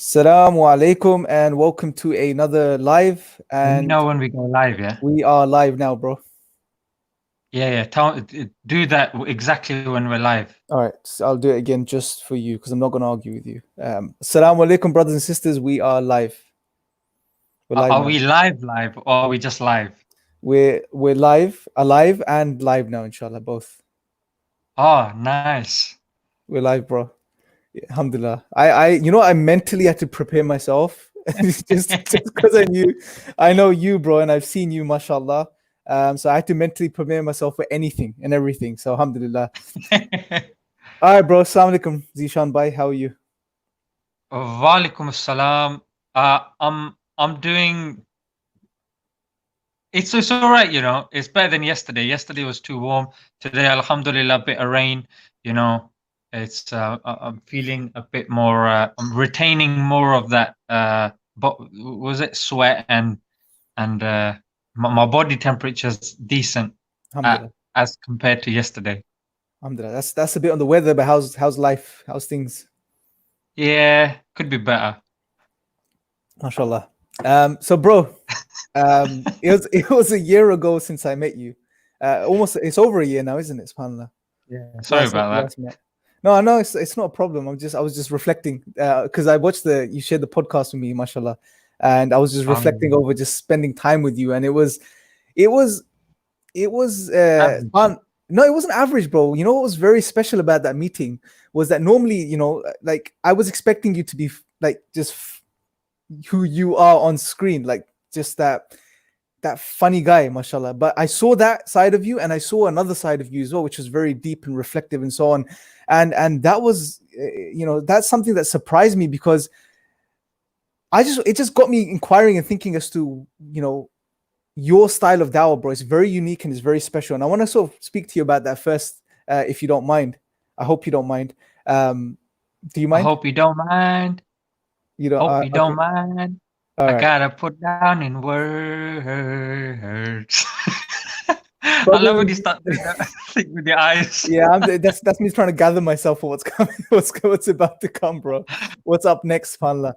Assalamu alaikum and welcome to another live. Let me And know when we go live, yeah? we are live now, bro. Yeah. Do that exactly when we're live. All right, so I'll do it again just for you because I'm not going to argue with you. Assalamu alaikum, brothers and sisters. We are live. We're live Are now. we live, or are we just live? We're live, alive, and live now, inshallah, both. Oh, nice. We're live, bro. Alhamdulillah. I mentally had to prepare myself just because I know you, bro, and I've seen you, mashallah. So I had to mentally prepare myself for anything and everything. So alhamdulillah. All right, bro. Assalamu alaikum, Zeeshan. Bye. How are you? Walaikum assalam. I'm doing. It's all right, you know. It's better than yesterday. Yesterday was too warm. Today, alhamdulillah, a bit of rain. You know, I'm feeling a bit more. I'm retaining more of that. But was it sweat and my body temperature's decent Alhamdulillah. as compared to yesterday. Alhamdulillah. That's a bit on the weather, but how's life? How's things? Yeah, could be better. MashaAllah. So bro, it was a year ago since I met you. Almost it's over a year now, isn't it? SubhanAllah. Yeah, sorry about that. No, it's not a problem. I was just reflecting because I watched you shared the podcast with me, mashallah, and I was just reflecting over just spending time with you, and it was Average. fun. No, it wasn't average, bro. You know what was very special about that meeting was that normally, like I was expecting you to be like just who you are on screen, like just that funny guy, mashallah. But I saw that side of you, and I saw another side of you as well, which was very deep and reflective and so on. And that was, that's something that surprised me because it just got me inquiring and thinking as to, your style of dawah, bro. It's very unique and it's very special. And I want to sort of speak to you about that first, if you don't mind. I hope you don't mind. Do you I mind? hope you don't mind. You don't. Hope you don't Okay. mind. All I right. gotta put down in words. I love when Brothers, you start doing that thing with your eyes. yeah, that's me trying to gather myself for what's coming, what's about to come, bro. What's up next, Fanla?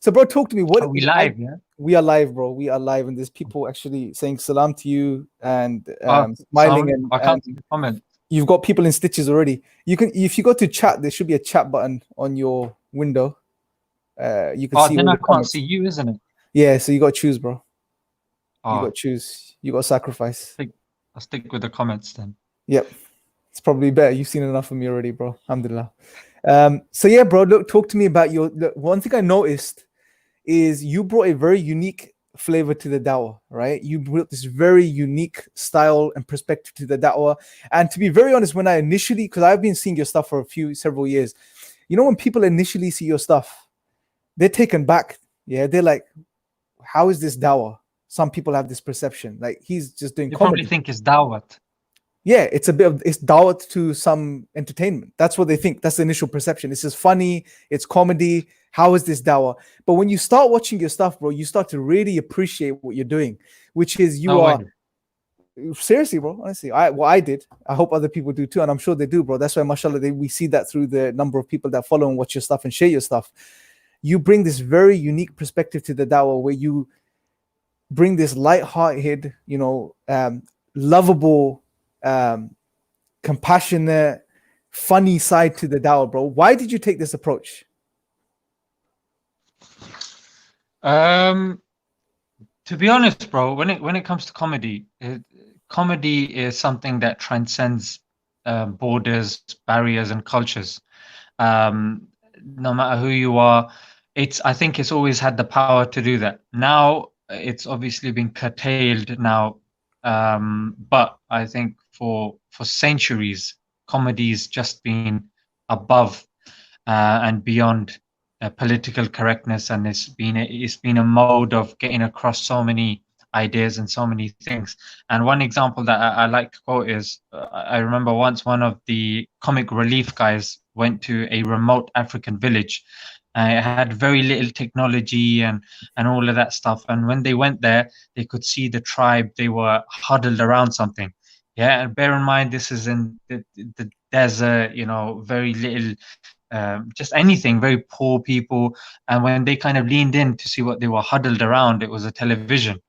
So, bro, talk to me. Are we live? Yeah. We are live, bro. We are live, and there's people actually saying salam to you and Oh, smiling, I can't and see the comment. you've got people in stitches already. You can, if you go to chat, there should be a chat button on your window. You can Oh, see then all I the can't comments. see you, isn't it? Yeah, so you got to choose, bro. You got Oh, to choose. You got to sacrifice. I'll stick with the comments then. Yep. It's probably better. You've seen enough of me already, bro. Alhamdulillah. So yeah, bro, look, talk to me about one thing I noticed is you brought a very unique flavor to the da'wah, right? You brought this very unique style and perspective to the da'wah. And to be very honest, when I initially, because I've been seeing your stuff for several years, when people initially see your stuff, they're taken back. Yeah, they're like, how is this da'wah? Some people have this perception, like he's just doing You comedy. probably think it's Dawat. Yeah, it's dawah to some entertainment. That's what they think. That's the initial perception. It's just funny, it's comedy. How is this dawah? But when you start watching your stuff, bro, you start to really appreciate what you're doing, which is seriously, bro. Honestly, I did. I hope other people do too, and I'm sure they do, bro. That's why, mashallah, we see that through the number of people that follow and watch your stuff and share your stuff. You bring this very unique perspective to the dawah, where you bring this light-hearted, lovable, compassionate, funny side to the dawah, bro. Why did you take this approach? To be honest, bro, when it comes to comedy, comedy is something that transcends borders, barriers, and cultures. No matter who you are, I think it's always had the power to do that. Now it's obviously been curtailed now, but I think for centuries, comedy's just been above and beyond political correctness, and it's been a mode of getting across so many ideas and so many things. And one example that I like to quote is I remember once one of the comic relief guys went to a remote African village. It had very little technology and all of that stuff. And when they went there, they could see the tribe. They were huddled around something. Yeah, and bear in mind this is in the desert. Very little just anything, very poor people. And when they kind of leaned in to see what they were huddled around, it was a television.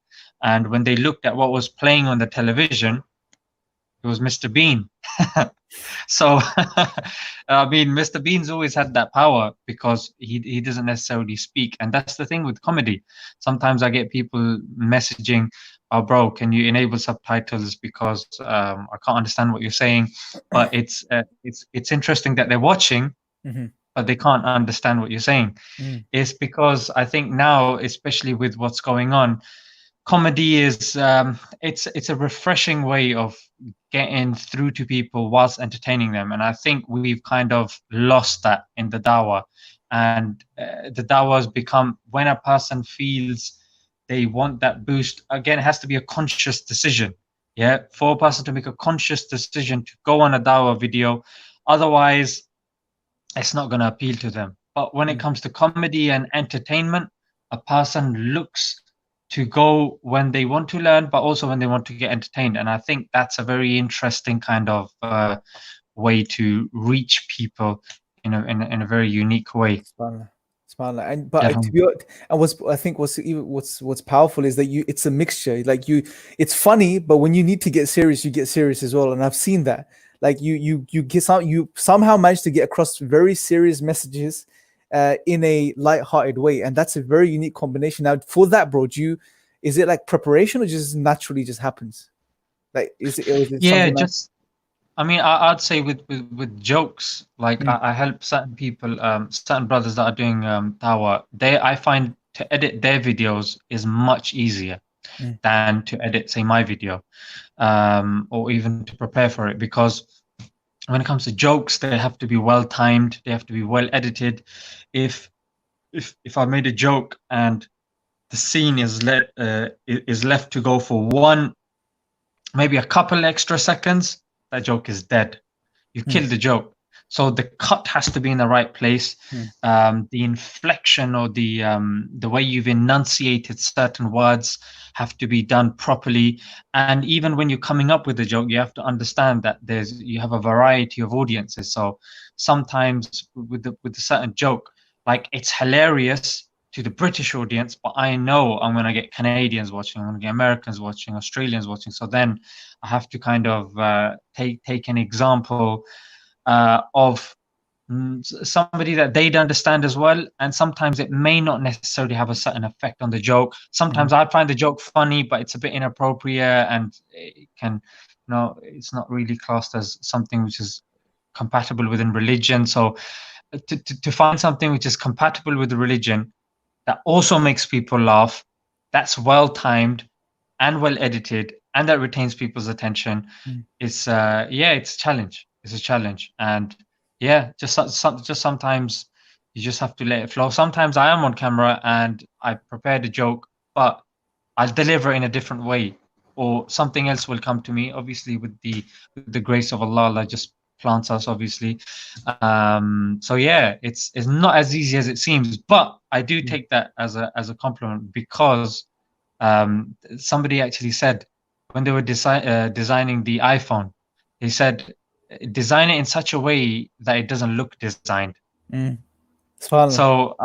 And when they looked at what was playing on the television, it was Mr. Bean. So, I mean, Mr. Bean's always had that power because he doesn't necessarily speak. And that's the thing with comedy. Sometimes I get people messaging, "Oh, bro, can you enable subtitles because I can't understand what you're saying." But it's interesting that they're watching, Hmm. but they can't understand what you're saying. Mm. It's because I think now, especially with what's going on, comedy is it's a refreshing way of getting through to people whilst entertaining them, and I think we've kind of lost that in the Dawa. And the Dawa has become, when a person feels they want that boost, again, it has to be a conscious decision. Yeah, for a person to make a conscious decision to go on a Dawa video, otherwise it's not going to appeal to them. But when it Mm. comes to comedy and entertainment, a person looks to go when they want to learn, but also when they want to get entertained. And I think that's a very interesting kind of way to reach people in a very unique way. SubhanAllah. SubhanAllah. And but to Definitely. be honest, and what's I think what's even what's powerful is that it's a mixture. Like it's funny, but when you need to get serious, you get serious as well. And I've seen that. Like you somehow manage to get across very serious messages in a light-hearted way, and that's a very unique combination. Now, for that, bro, is it like preparation or just naturally just happens? Like, or is it Yeah, something like? just I mean, I'd say with jokes, like Mm, I help certain people, certain brothers that are doing Dawa. I find to edit their videos is much easier mm, than to edit, say, my video, or even to prepare for it. Because when it comes to jokes, they have to be well timed, they have to be well edited. If if I made a joke and the scene is left to go for one, maybe a couple extra seconds, that joke is dead. You mm, kill the joke. So the cut has to be in the right place. mm, The inflection or the way you've enunciated certain words have to be done properly. And even when you're coming up with a joke, you have to understand that you have a variety of audiences. So sometimes with the certain joke, like it's hilarious to the British audience, but I know I'm gonna get Canadians watching, I'm gonna get Americans watching, Australians watching. So then I have to kind of take an example of somebody that they'd understand as well. And sometimes it may not necessarily have a certain effect on the joke. mm, Sometimes I find the joke funny, but it's a bit inappropriate, and it can, it's not really classed as something which is compatible within religion. So to find something which is compatible with the religion that also makes people laugh, that's well timed and well edited, and that retains people's attention, mm. it's yeah, it's a challenge. It's a challenge. And yeah, just sometimes you just have to let it flow. Sometimes I am on camera and I prepared a joke, but I'll deliver in a different way, or something else will come to me. Obviously, with the grace of Allah, Allah just plants us. Obviously, so yeah, it's not as easy as it seems, but I do Mm. take that as a compliment, because somebody actually said when they were designing the iPhone, they said design it in such a way that it doesn't look designed. Mm. SubhanAllah. So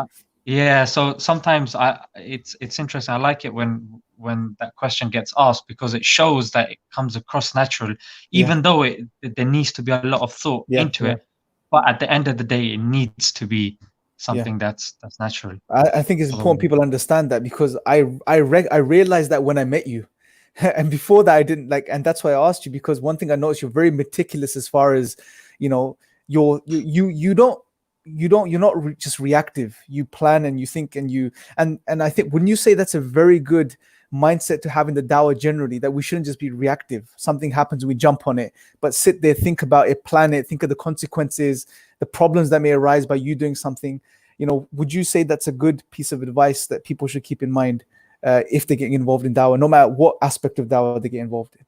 yeah, so sometimes it's interesting. I like it when that question gets asked, because it shows that it comes across natural, Yeah, even though there needs to be a lot of thought yeah, into yeah, it. But at the end of the day, it needs to be yeah. something that's natural. I think it's important Sallallahu. people understand that because I realized that when I met you, and before that I didn't like, and that's why I asked you because one thing I noticed you're very meticulous as far as you know you're not just reactive. You plan and you think and and I think when you say that's a very good mindset to have in the Dawah generally, that we shouldn't just be reactive. Something happens, we jump on it, but sit there, think about it, plan it, think of the consequences, the problems that may arise by you doing something. Would you say that's a good piece of advice that people should keep in mind if they're getting involved in Dawah, no matter what aspect of Dawah they get involved in?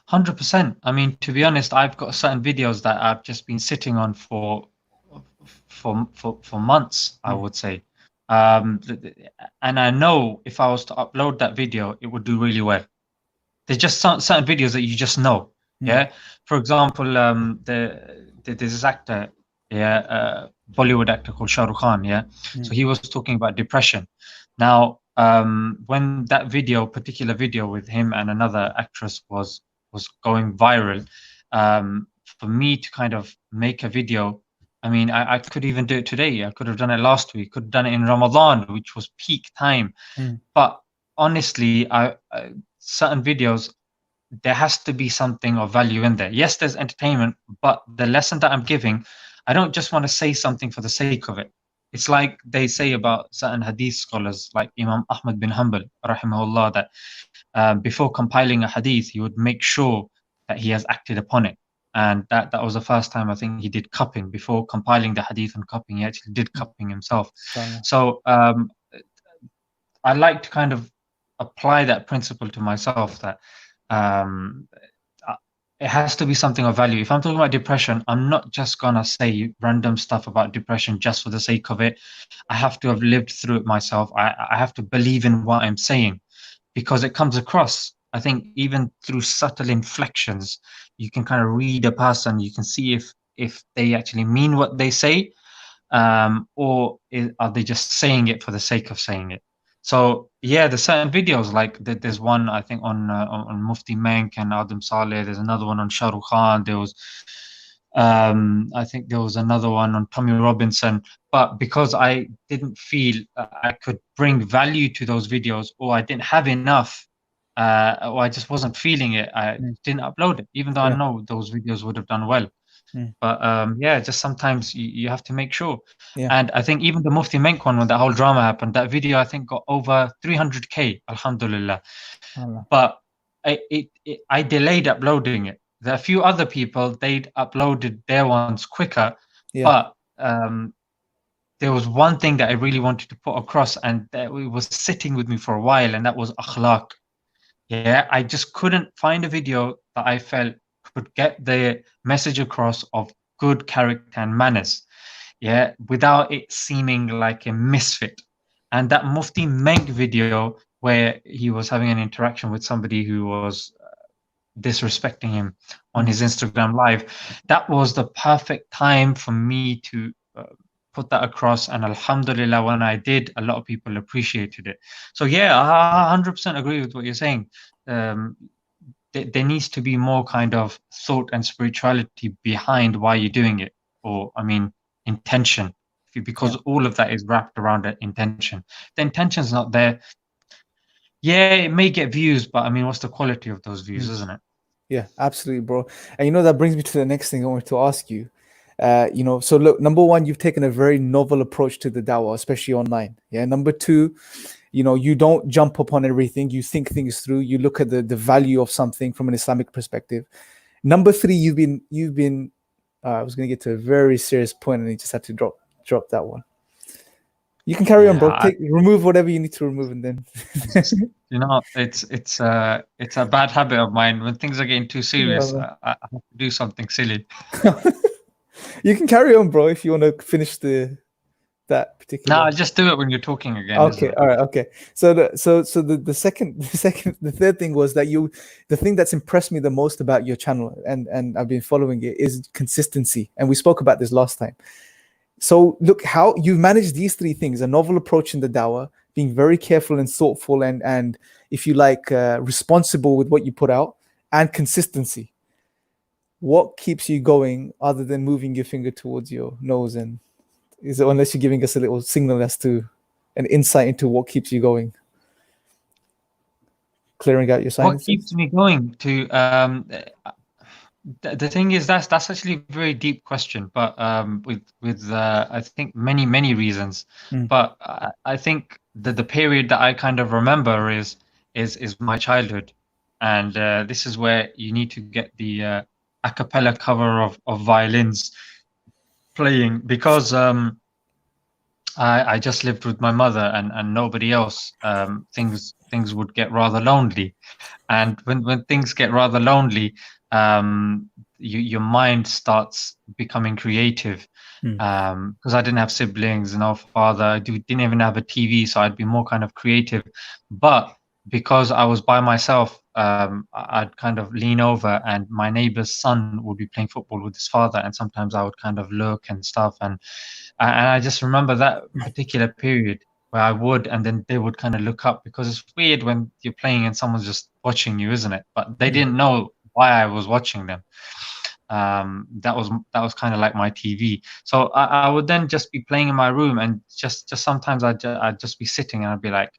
100%. I mean, to be honest, I've got certain videos that I've just been sitting on for months, I Mm, would say. And I know if I was to upload that video, it would do really well. There's just certain videos that you just know. mm, Yeah. For example, there's this actor. Bollywood actor called Shah Rukh Khan. Yeah, so Mm. he was talking about depression. Now, when that particular video with him and another actress was going viral, for me to kind of make a video, I mean, I could even do it today. I could have done it last week. Could have done it in Ramadan, which was peak time. Mm. But honestly, I certain videos, there has to be something of value in there. Yes, there's entertainment, but the lesson that I'm giving, I don't just want to say something for the sake of it. It's like they say about certain hadith scholars, like Imam Ahmad bin Hanbal, rahimahullah, that before compiling a hadith, he would make sure that he has acted upon it. And that was the first time I think he did cupping. Before compiling the hadith and cupping, he actually did cupping himself. Subhanallah. So I like to kind of apply that principle to myself, that um, it has to be something of value. If I'm talking about depression, I'm not just gonna say random stuff about depression just for the sake of it. I have to have lived through it myself. I have to believe in what I'm saying, because it comes across. I think even through subtle inflections, you can kind of read a person. You can see if they actually mean what they say, or are they just saying it for the sake of saying it? So yeah, there's certain videos like there's one I think on Mufti Menk and Adam Saleh. There's another one on Shah Rukh Khan. There was I think there was another one on Tommy Robinson. But because I didn't feel I could bring value to those videos, or I didn't have enough, or I just wasn't feeling it, I Mm. didn't upload it, even though I Yeah. know those videos would have done well. Mm. But yeah, just sometimes you have to make sure. Yeah. And I think even the Mufti Menk one, when that whole drama happened, that video I think got over 300K, alhamdulillah. Allah. But I delayed uploading it. There are a few other people, they'd uploaded their ones quicker, Yeah. but there was one thing that I really wanted to put across, and that it was sitting with me for a while, and that was akhlaq. Yeah, I just couldn't find a video that I felt could get the message across of good character and manners, yeah, without it seeming like a misfit. And that Mufti Menk video, where he was having an interaction with somebody who was disrespecting him on Mm. his Instagram live, that was the perfect time for me to put that across. And alhamdulillah, when I did, a lot of people appreciated it. So yeah, I 100% agree with what you're saying. Um, there needs to be more kind of thought and spirituality behind why you're doing it, or I mean intention, Yeah. because all of that is wrapped around that intention. The intention's not there, yeah, it may get views, but I mean, what's the quality of those views, Mm. isn't it? Yeah, absolutely, bro. And that brings me to the next thing I wanted to ask you. So look, number one, you've taken a very novel approach to the Dawah, especially online. Yeah. Number two, you don't jump upon everything. You think things through. You look at the value of something from an Islamic perspective. Number three, you've been. I was going to get to a very serious point, and you just had to drop that one. You can carry on, bro. Yeah, Remove whatever you need to remove, and then. it's a bad habit of mine. When things are getting too serious, Yeah, I have to do something silly. you can carry on, bro, if you want to finish that No, particular. I'll just do it when you're talking again, isn't Okay, it? all right, okay. So the second the third thing was that the thing that's impressed me the most about your channel, and I've been following it, is consistency. And we spoke about this last time. So look how you've managed these three things: a novel approach in the Dawah, being very careful and thoughtful, and if you like, responsible with what you put out, and consistency. What keeps you going other than moving your finger towards your nose? And is it, unless you're giving us a little signal as to an insight into what keeps you going, clearing out your What keeps sinuses? me going to the thing is, that's actually a very deep question, but with I think many reasons. Mm. But I think the period that I kind of remember is my childhood, and this is where you need to get the a cappella cover of violins playing, because I just lived with my mother and nobody else. Things would get rather lonely, and when things get rather lonely, your mind starts becoming creative. Mm. Because I didn't have siblings, no father, didn't even have a TV, so I'd be more kind of creative. But because I was by myself, I'd kind of lean over, and my neighbor's son would be playing football with his father, and sometimes I would kind of look and stuff, and I just remember that particular period where I would, and then they would kind of look up, because it's weird when you're playing and someone's just watching you, isn't it? But they didn't know why I was watching them. That was kind of like my TV. So I would then just be playing in my room, and just sometimes I'd just be sitting and I'd be like,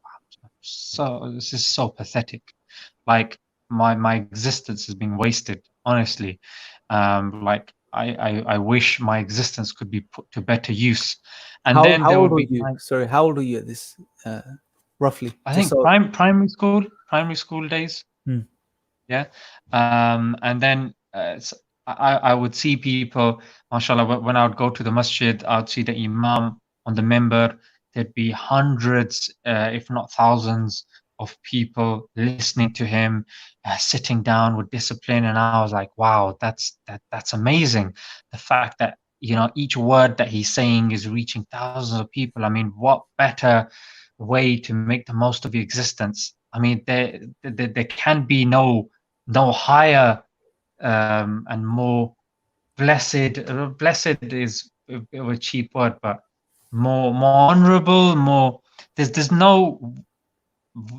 "Wow, so this is so pathetic. Like my existence is being wasted, honestly. Like I wish my existence could be put to better use." And then How there old would were be you? Sorry, how old were you at this? Roughly, I just think so. primary school days. Hmm. Yeah. And then I would see people, mashallah, when I would go to the masjid, I would see the imam on the member. There'd be hundreds, if not thousands, of people listening to him, sitting down with discipline. And I was like, wow, that's amazing. The fact that, each word that he's saying is reaching thousands of people. I mean, what better way to make the most of your existence? I mean, there can be no higher and more blessed. Blessed is a bit of a cheap word, but more honorable. There's no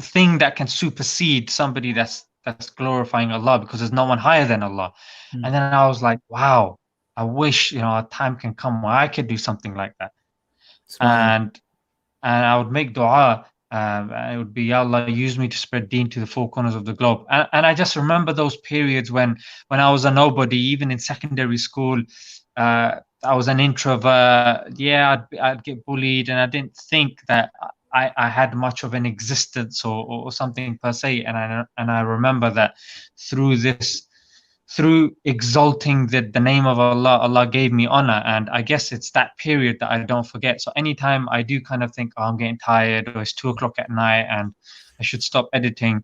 thing that can supersede somebody that's glorifying Allah, because there's no one higher than Allah. And then I was like, wow, I wish a time can come where I could do something like that. Subhanallah. And I would make dua. And it would be, "Ya Allah, use me to spread deen to the four corners of the globe." And I just remember those periods when I was a nobody, even in secondary school. I was an introvert. Yeah, I'd get bullied, and I didn't think that I had much of an existence or something per se. And I remember that through exalting the name of Allah, Allah gave me honor. And I guess it's that period that I don't forget. So anytime I do kind of think, oh, I'm getting tired, or it's 2 o'clock at night and I should stop editing,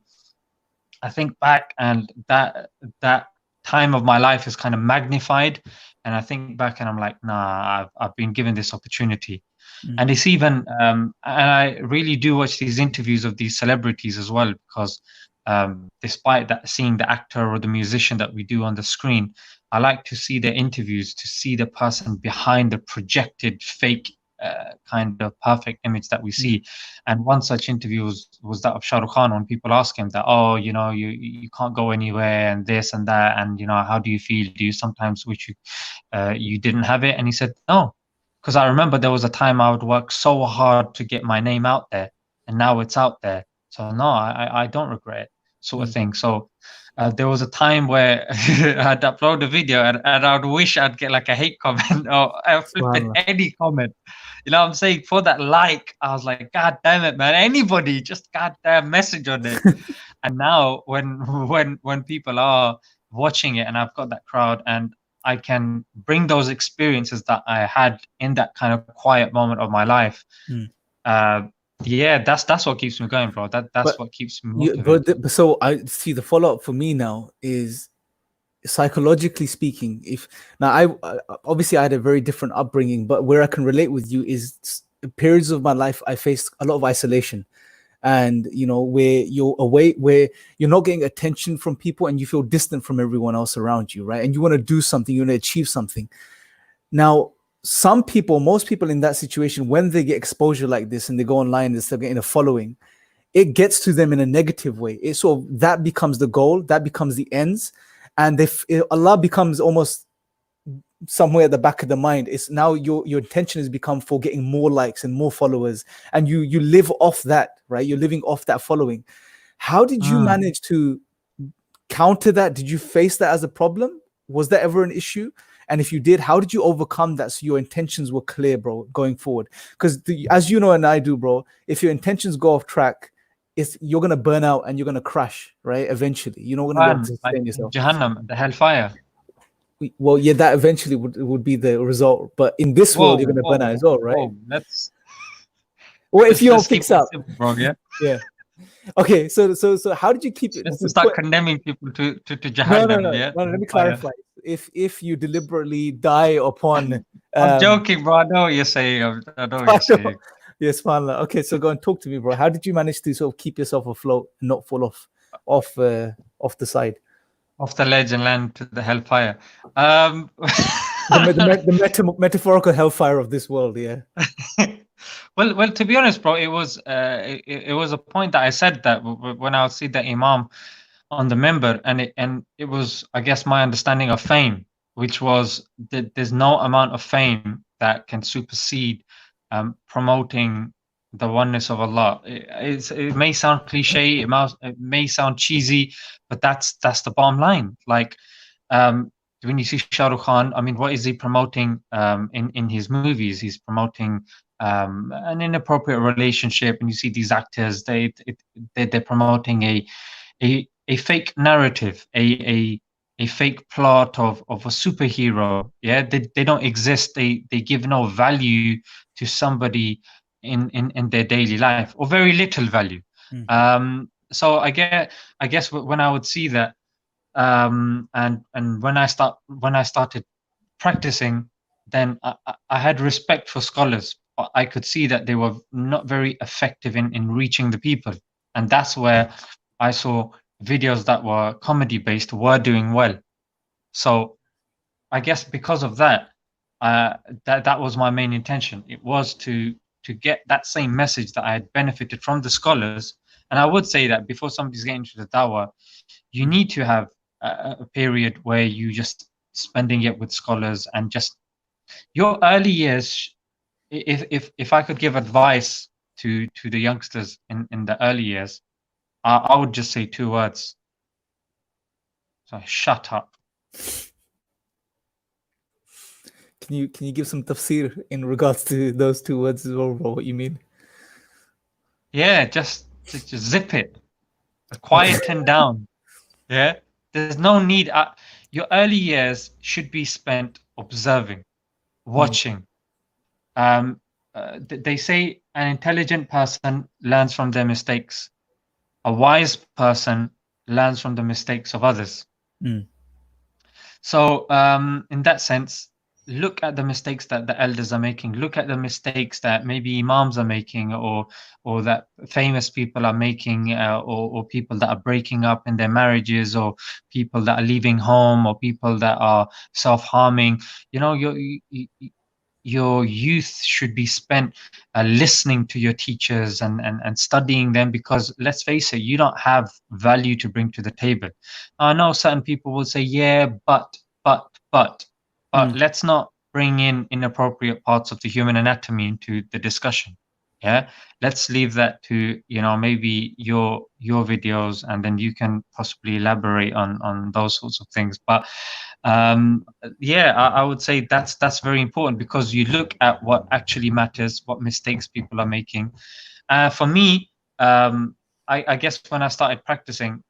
I think back, and that time of my life is kind of magnified. And I think back and I'm like, nah, I've been given this opportunity. And it's even, and I really do watch these interviews of these celebrities as well, because despite that, seeing the actor or the musician that we do on the screen, I like to see their interviews, to see the person behind the projected fake kind of perfect image that we see. And one such interview was that of Shah Rukh Khan, when people ask him that, oh, you can't go anywhere and this and that, and how do you feel? Do you sometimes wish you didn't have it? And he said, no, because I remember there was a time I would work so hard to get my name out there, and now it's out there. So no, I don't regret it, sort of thing. So there was a time where I'd upload a video, and I'd wish I'd get like a hate comment or flipping Subhanallah. any comment. You know what I'm saying? For that like, I was like, God damn it, man. Anybody, just goddamn message on it. And now when people are watching it, and I've got that crowd, and I can bring those experiences that I had in that kind of quiet moment of my life. Yeah, that's what keeps me going, bro. That's what keeps me motivated. So I see the follow up for me now is, psychologically speaking, if now obviously I had a very different upbringing, but where I can relate with you is periods of my life I faced a lot of isolation, and where you're away, where you're not getting attention from people, and you feel distant from everyone else around you, right? And you want to do something, you want to achieve something. Now, most people in that situation, when they get exposure like this and they go online and start getting a following, it gets to them in a negative way. It sort of, that becomes the goal, that becomes the ends, and Allah becomes almost somewhere at the back of the mind. It's now your intention has become for getting more likes and more followers, and you live off that, right? You're living off that following. How did you manage to counter that? Did you face that as a problem? Was that ever an issue? And if you did, how did you overcome that so your intentions were clear, bro, going forward? Because as you know, and I do, bro, if your intentions go off track, you're gonna burn out and you're gonna crash, right? Eventually, you're not gonna be able to Like sustain yourself. Jahannam, the hellfire. Well, yeah, that eventually would be the result. But in this world, you're gonna burn out as well, right? Whoa. Let's Well, if you don't keep fix it up, simple, bro. Yeah. yeah. Okay, so how did you keep it? Let's start condemning people to Jahannam. No. Yeah. Let me clarify. If you deliberately die upon, I'm joking, bro. I know what you're saying. I know what you're saying. Yes, man. Okay, so go and talk to me, bro. How did you manage to sort of keep yourself afloat and not fall off? off the side. Off the ledge and land to the hellfire. The metaphorical hellfire of this world. Yeah. Well, to be honest, bro, it was a point that I said that when I would see the imam on the member, and it was, I guess, my understanding of fame, which was that there's no amount of fame that can supersede promoting the oneness of Allah. It may sound cliche, it may sound cheesy, but that's the bottom line. Like, when you see Shah Rukh Khan, I mean, what is he promoting in his movies? He's promoting an inappropriate relationship, and you see these actors, they're promoting a fake narrative, a fake plot of a superhero. Yeah, they don't exist. They give no value to somebody in their daily life, or very little value. So I guess when I would see that, and when I started practicing, then I had respect for scholars. I could see that they were not very effective in reaching the people, and that's where I saw videos that were comedy based were doing well. So I guess because of that, that was my main intention. It was to get that same message that I had benefited from the scholars. And I would say that before somebody's getting into the Dawa, you need to have a period where you just spending it with scholars, and just your early years. If I could give advice to the youngsters in the early years, I would just say 2 words. So shut up. Can you give some tafsir in regards to those 2 words as well, bro? What you mean? Yeah, just zip it, quieten down. Yeah, there's no need. Your early years should be spent observing, watching. They say an intelligent person learns from their mistakes. A wise person learns from the mistakes of others. So in that sense, look at the mistakes that the elders are making. Look at the mistakes that maybe imams are making, or that famous people are making, or people that are breaking up in their marriages, or people that are leaving home, or people that are self-harming. You know, your youth should be spent listening to your teachers and studying them, because let's face it, you don't have value to bring to the table. I know certain people will say, yeah, but let's not bring in inappropriate parts of the human anatomy into the discussion. Yeah, let's leave that to, maybe your videos, and then you can possibly elaborate on those sorts of things. But yeah, I would say that's very important, because you look at what actually matters, what mistakes people are making. For me, I guess when I started practicing,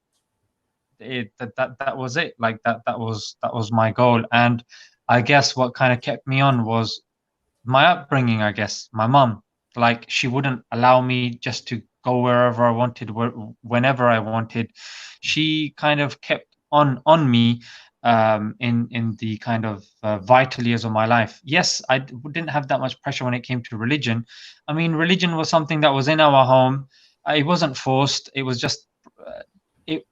that was it. Like that was my goal. And I guess what kind of kept me on was my upbringing. I guess my mom, like, she wouldn't allow me just to go wherever I wanted, whenever I wanted. She kind of kept on me in the kind of vital years of my life. Yes, I didn't have that much pressure when it came to religion. I mean, religion was something that was in our home. It wasn't forced. It was just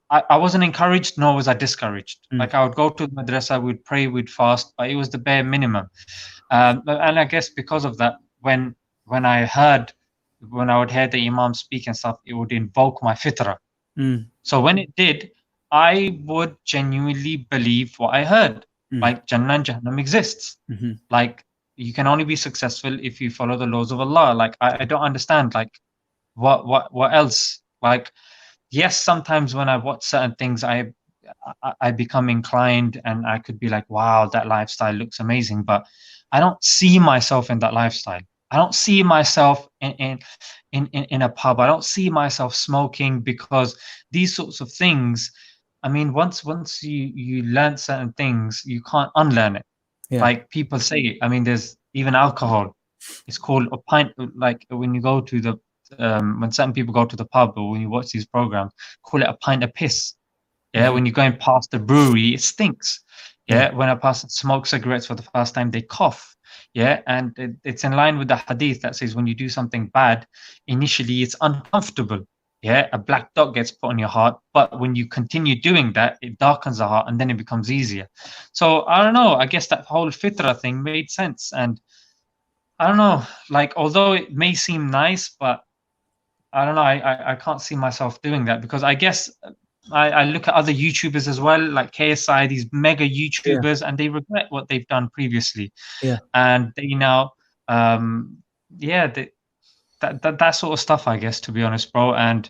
I wasn't encouraged, nor was I discouraged. Like, I would go to the madrasa, we'd pray, we'd fast, but it was the bare minimum. And I guess because of that, when I would hear the imam speak and stuff, it would invoke my fitrah. So when it did, I would genuinely believe what I heard. Like, Jannah and Jahannam exists. Like, you can only be successful if you follow the laws of Allah. Like, I don't understand, like, what else? Like, yes, sometimes when I watch certain things, I become inclined, and I could be like, wow, that lifestyle looks amazing, but I don't see myself in that lifestyle. I don't see myself in a pub. I don't see myself smoking, because these sorts of things, I mean, once you learn certain things, you can't unlearn it. Yeah. Like people say, I mean, there's even alcohol. It's called a pint. Like when you go to the when certain people go to the pub, or when you watch these programs, call it a pint of piss. Yeah, when you're going past the brewery, it stinks. Yeah, when a person smokes cigarettes for the first time, they cough. Yeah, and it's in line with the hadith that says when you do something bad, initially it's uncomfortable. Yeah, a black dot gets put on your heart, but when you continue doing that, it darkens the heart and then it becomes easier. So I don't know, I guess that whole fitrah thing made sense. And I don't know, like, although it may seem nice, but I don't know, I can't see myself doing that, because I guess I look at other YouTubers as well, like KSI, these mega Yeah, YouTubers, and they regret what they've done previously. yeah, And they now, um, yeah, that sort of stuff, I guess, to be honest, bro. And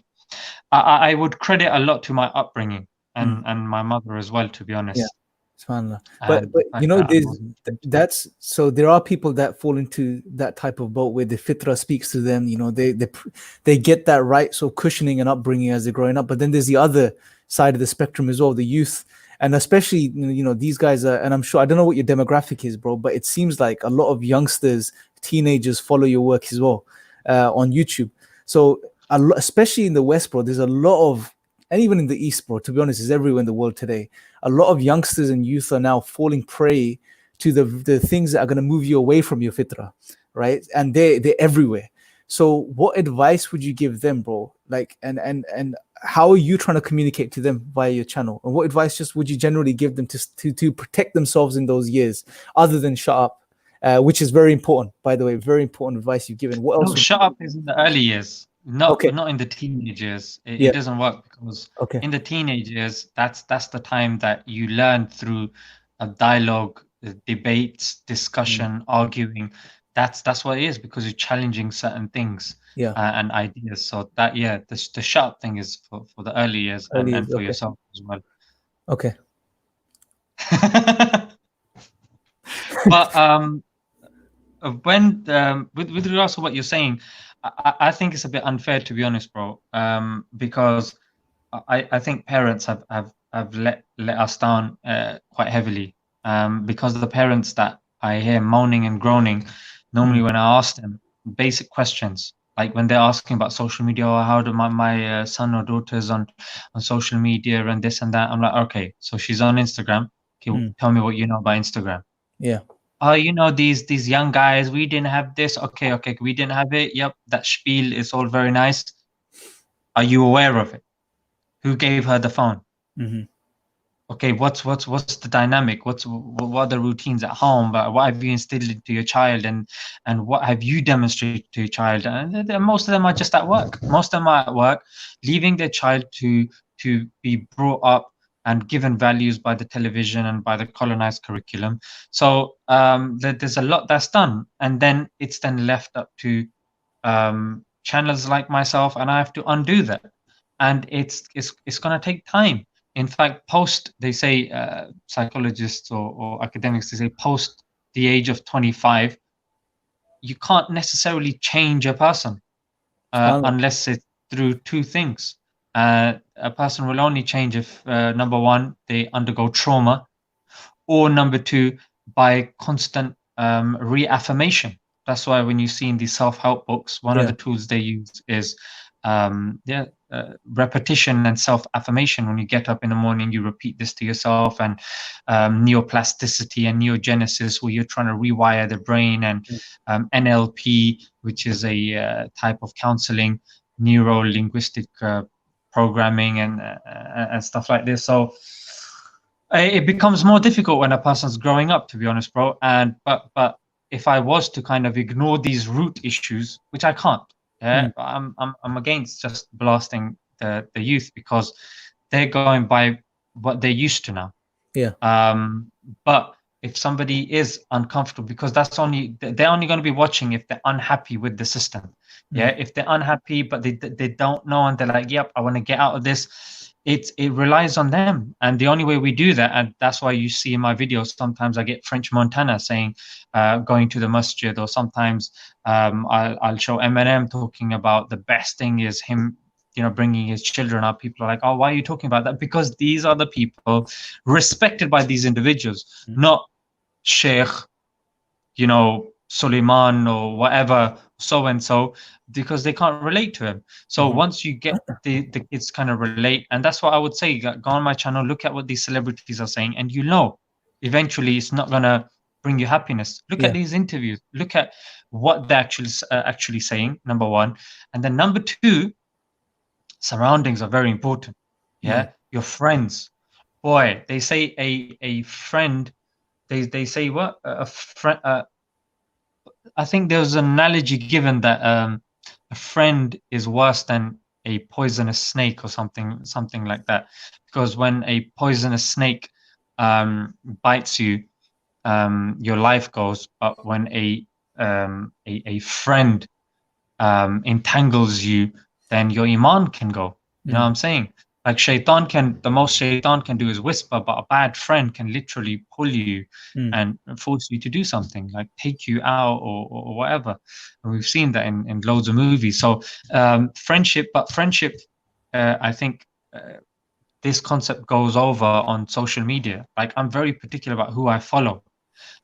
I would credit a lot to my upbringing mm, and my mother as well, to be yeah. honest. SubhanAllah. But And but the you fact know, that I wasn't forced to. that's so there are people that fall into that type of boat where the fitrah speaks to them. You know, they get that right, so cushioning and upbringing as they're growing up. But then there's the other side of the spectrum as well, the youth, and especially you know these guys are. And I'm sure I don't know what your demographic is, bro, but it seems like a lot of youngsters, teenagers follow your work as well on YouTube. So especially in the West, bro, there's a lot of, and even in the East, bro. To be honest, it's everywhere in the world today. A lot of youngsters and youth are now falling prey to the things that are going to move you away from your fitrah, right? And they're everywhere. So what advice would you give them, bro? Like, and how are you trying to communicate to them via your channel? And what advice just would you generally give them to protect themselves in those years, other than shut up, which is very important, by the way, very important advice you've given. What No, else would shut up is in the early years, not Okay, not in the teenage years. It yeah, doesn't work, because okay, in the teenage years, that's the time that you learn through a dialogue, debates, mm, discussion, arguing. That's what it is, because you're challenging certain things yeah, and ideas. So that, yeah, the shut up thing is for the early years early and years, for okay, yourself as well. okay, But when with regards to what you're saying, I think it's a bit unfair, to be honest, bro. Because I think parents have let us down quite heavily. Because the parents that I hear moaning and groaning, mm, normally when I ask them basic questions, like when they're asking about social media, or how do my son or daughters on social media and this and that, I'm like, okay, so she's on Instagram. Okay, mm, tell me what you know about Instagram. yeah, Oh, these young guys, we didn't have this. Okay, okay, we didn't have it. Yep, that spiel is all very nice. Are you aware of it? Who gave her the phone? hmm, Okay, what's the dynamic? What are the routines at home? But what have you instilled into your child, and what have you demonstrated to your child? And most of them are just at work. Most of them are at work, leaving their child to be brought up and given values by the television and by the colonized curriculum. So there's a lot that's done, and then it's then left up to channels like myself, and I have to undo that. And it's going to take time. In fact, post, they say, psychologists or academics, they say post the age of 25, you can't necessarily change a person subhanallah, unless it's through two things. A person will only change if, number one, they undergo trauma, or number two, by constant reaffirmation. That's why when you see in these self-help books, one of yeah, the tools they use is repetition and self-affirmation. When you get up in the morning, you repeat this to yourself, and neoplasticity and neogenesis, where you're trying to rewire the brain, and mm, NLP, which is a type of counseling, neuro-linguistic programming, and stuff like this. So it becomes more difficult when a person's growing up, to be honest, bro. And but if I was to kind of ignore these root issues, which I can't, yeah, mm, I'm against just blasting the youth, because they're going by what they're used to now. yeah, Um, but if somebody is uncomfortable, because they're only going to be watching if they're unhappy with the system. Yeah, mm, if they're unhappy, but they don't know, and they're like, yep, I want to get out of this. It relies on them, and the only way we do that, and that's why you see in my videos sometimes I get French Montana saying, going to the masjid, or sometimes I'll show Eminem talking about the best thing is him, bringing his children up. People are like, oh, why are you talking about that? Because these are the people respected by these individuals, mm, not Sheikh, Suleiman or whatever, so and so, because they can't relate to him. So mhm, once you get the kids kind of relate, and that's what I would say, go on my channel, look at what these celebrities are saying, and eventually it's not gonna bring you happiness. Look at yeah, these interviews, look at what they're actually saying, number one, and then number two, Surroundings are very important. Mm. Yeah, your friends. Boy, they say a friend. They say what a friend. I think there was an analogy given that a friend is worse than a poisonous snake or something like that. Because when a poisonous snake bites you, your life goes. But when a friend entangles you, then your iman can go. You know what Mm. I'm saying? Like the most shaitan can do is whisper, but a bad friend can literally pull you Mm. and force you to do something, like take you out or whatever. And we've seen that in loads of movies. So friendship, I think this concept goes over on social media. Like I'm very particular about who I follow.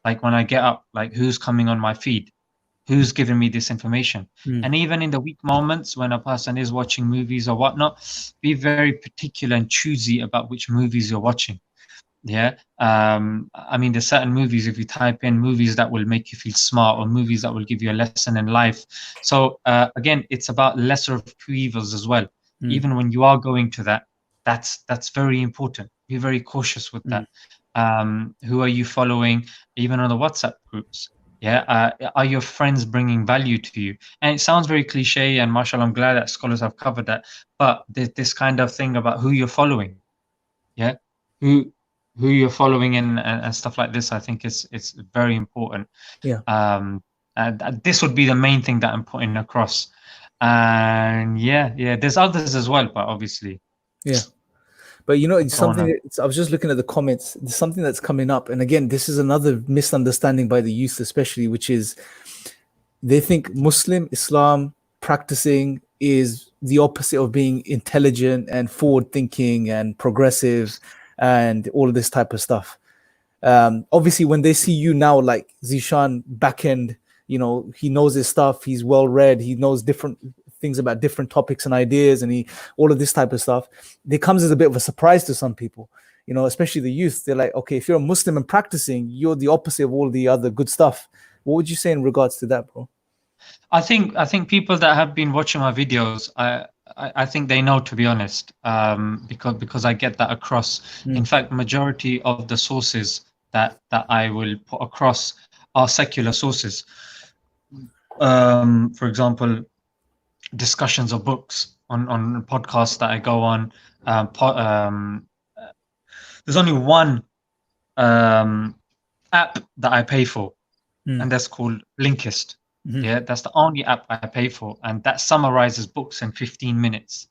Like when I get up, like who's coming on my feed, who's giving me this information. Mm. And even in the weak moments when a person is watching movies or whatnot, be very particular and choosy about which movies you're watching. Yeah. I mean, there's certain movies, if you type in movies that will make you feel smart or movies that will give you a lesson in life. So again, it's about lesser of two evils as well. Mm. Even when you are going to that, that's very important. Be very cautious with Mm. that. Who are you following? Even on the WhatsApp groups. Yeah. Are your friends bringing value to you? And it sounds very cliche, and mashallah, I'm glad that scholars have covered that. But there's this kind of thing about who you're following. Yeah. Who you're following and stuff like this, I think it's very important. Yeah. And this would be the main thing that I'm putting across. And yeah, there's others as well, but obviously Yeah. But you know, I it's don't something wanna. I was just looking at the comments. There's something that's coming up. And again, this is another misunderstanding by the youth, especially, which is they think Muslim Islam practicing is the opposite of being intelligent and forward thinking and progressive and all of this type of stuff. Obviously, when they see you now, like Zeeshan back end, you know, he knows his stuff, he's well read, he knows different things about different topics and ideas, and he all of this type of stuff. It comes as a bit of a surprise to some people, you know, especially the youth. They're like, okay, if you're a Muslim and practicing, you're the opposite of all the other good stuff. What would you say in regards to that, bro? I think people that have been watching my videos, I think they know, to be honest, because I get that across. In Mm. fact, majority of the sources that I will put across are secular sources. For example, discussions of books on podcasts that I go on. There's only one um, app that I pay for, Mm. and that's called Blinkist. Mhm. Yeah, that's the only app I pay for, and that summarizes books in 15 minutes.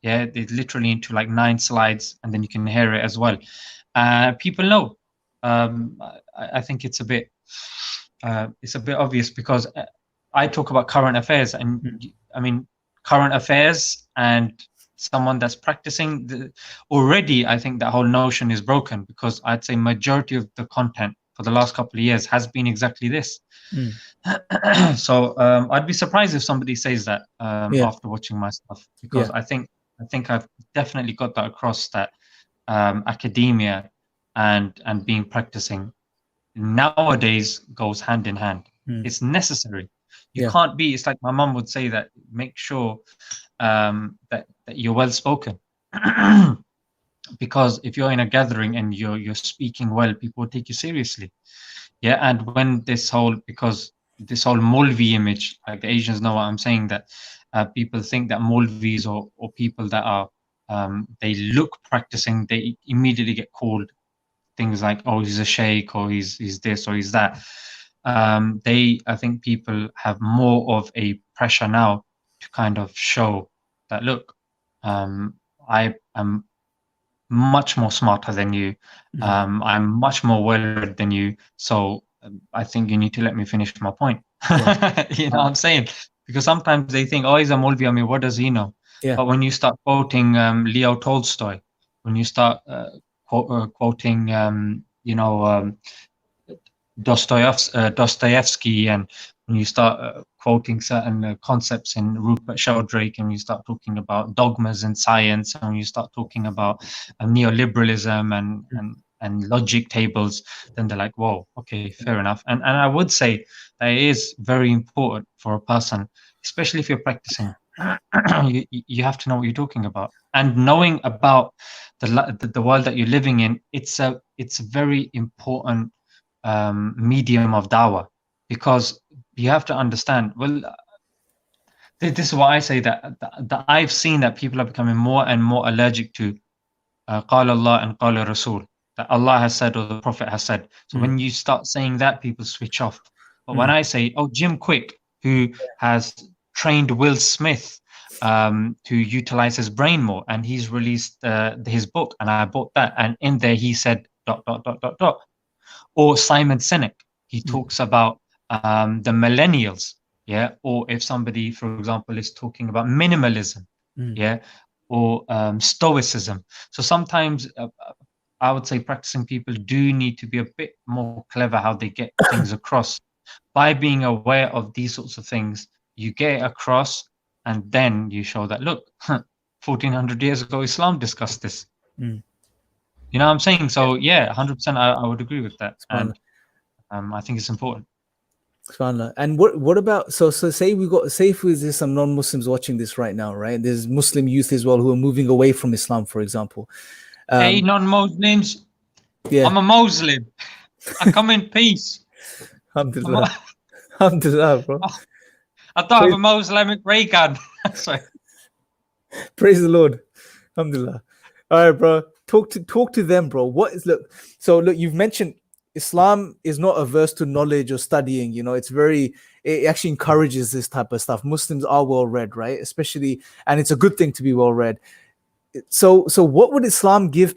Yeah, it's literally into like 9 slides, and then you can hear it as well. People know. I think it's a bit obvious because I talk about current affairs, and Mm. I mean current affairs and someone that's practicing already. I think that whole notion is broken because I'd say majority of the content for the last couple of years has been exactly this. Mm. So I'd be surprised if somebody says that Yeah. after watching my stuff, because Yeah. I think I've definitely got that across that academia and being practicing nowadays goes hand in hand. Mm. It's necessary. You Yeah. can't be. It's like my mum would say that make sure that you're well spoken. Because if you're in a gathering and you're speaking well, people will take you seriously. Yeah, and when because this whole Molvi image, like the Asians know what I'm saying, that people think that Molvis or people that are they look practicing, they immediately get called things like, oh, he's a sheikh, or he's this or he's that. I think people have more of a pressure now to kind of show that, look, I am much more smarter than you. Mm. I'm much more well read than you. So I think you need to let me finish my point. Yeah. You know what I'm saying? Because sometimes they think, oh, he's a Molvi. I mean, what does he know? Yeah. But when you start quoting Leo Tolstoy, when you start quoting, Dostoevsky, and when you start quoting certain concepts in Rupert Sheldrake, and you start talking about dogmas in science, and you start talking about neoliberalism and logic tables, then they're like, whoa, okay, fair enough. And I would say that it is very important for a person especially if you're practicing. You have to know what you're talking about, and knowing about the world that you're living in. It's a very important medium of dawah, because you have to understand. Well, this is why I say that I've seen that people are becoming more and more allergic to قال Allah and قال Rasul, that Allah has said or the Prophet has said. So when you start saying that, people switch off. But when I say, oh, Jim Quick, who has trained Will Smith to utilize his brain more, and he's released his book, and I bought that, and in there he said ... Or Simon Sinek, he talks about the millennials, yeah, or if somebody, for example, is talking about minimalism, yeah, or stoicism. So sometimes I would say practicing people do need to be a bit more clever how they get things across. By being aware of these sorts of things, you get it across, and then you show that, look, 1400 years ago, Islam discussed this. You know what I'm saying? So yeah, 100%, I would agree with that. And I think it's important. And what about, so say if there's some non-Muslims watching this right now, right? There's Muslim youth as well who are moving away from Islam, for example. Hey, non-Muslims, yeah, I'm a Muslim. I come in peace. Alhamdulillah. Alhamdulillah, bro. I don't have a Moslemic ray gun. Sorry. Praise the Lord. Alhamdulillah. All right, bro. Talk to them, bro. Look, you've mentioned Islam is not averse to knowledge or studying. You know, it actually encourages this type of stuff. Muslims are well read, right? Especially, and it's a good thing to be well read. So what would Islam give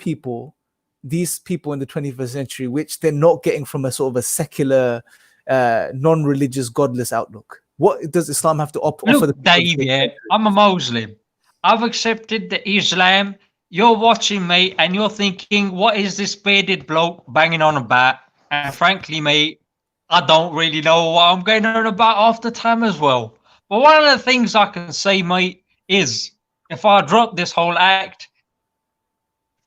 these people in the 21st century, which they're not getting from a sort of a secular, non-religious, godless outlook? What does Islam have to offer? Look, Dave, yeah, I'm a Muslim. I've accepted the Islam. You're watching, mate, and you're thinking, what is this bearded bloke banging on about? And frankly, mate, I don't really know what I'm going on about half the time as well. But one of the things I can say, mate, is if I drop this whole act,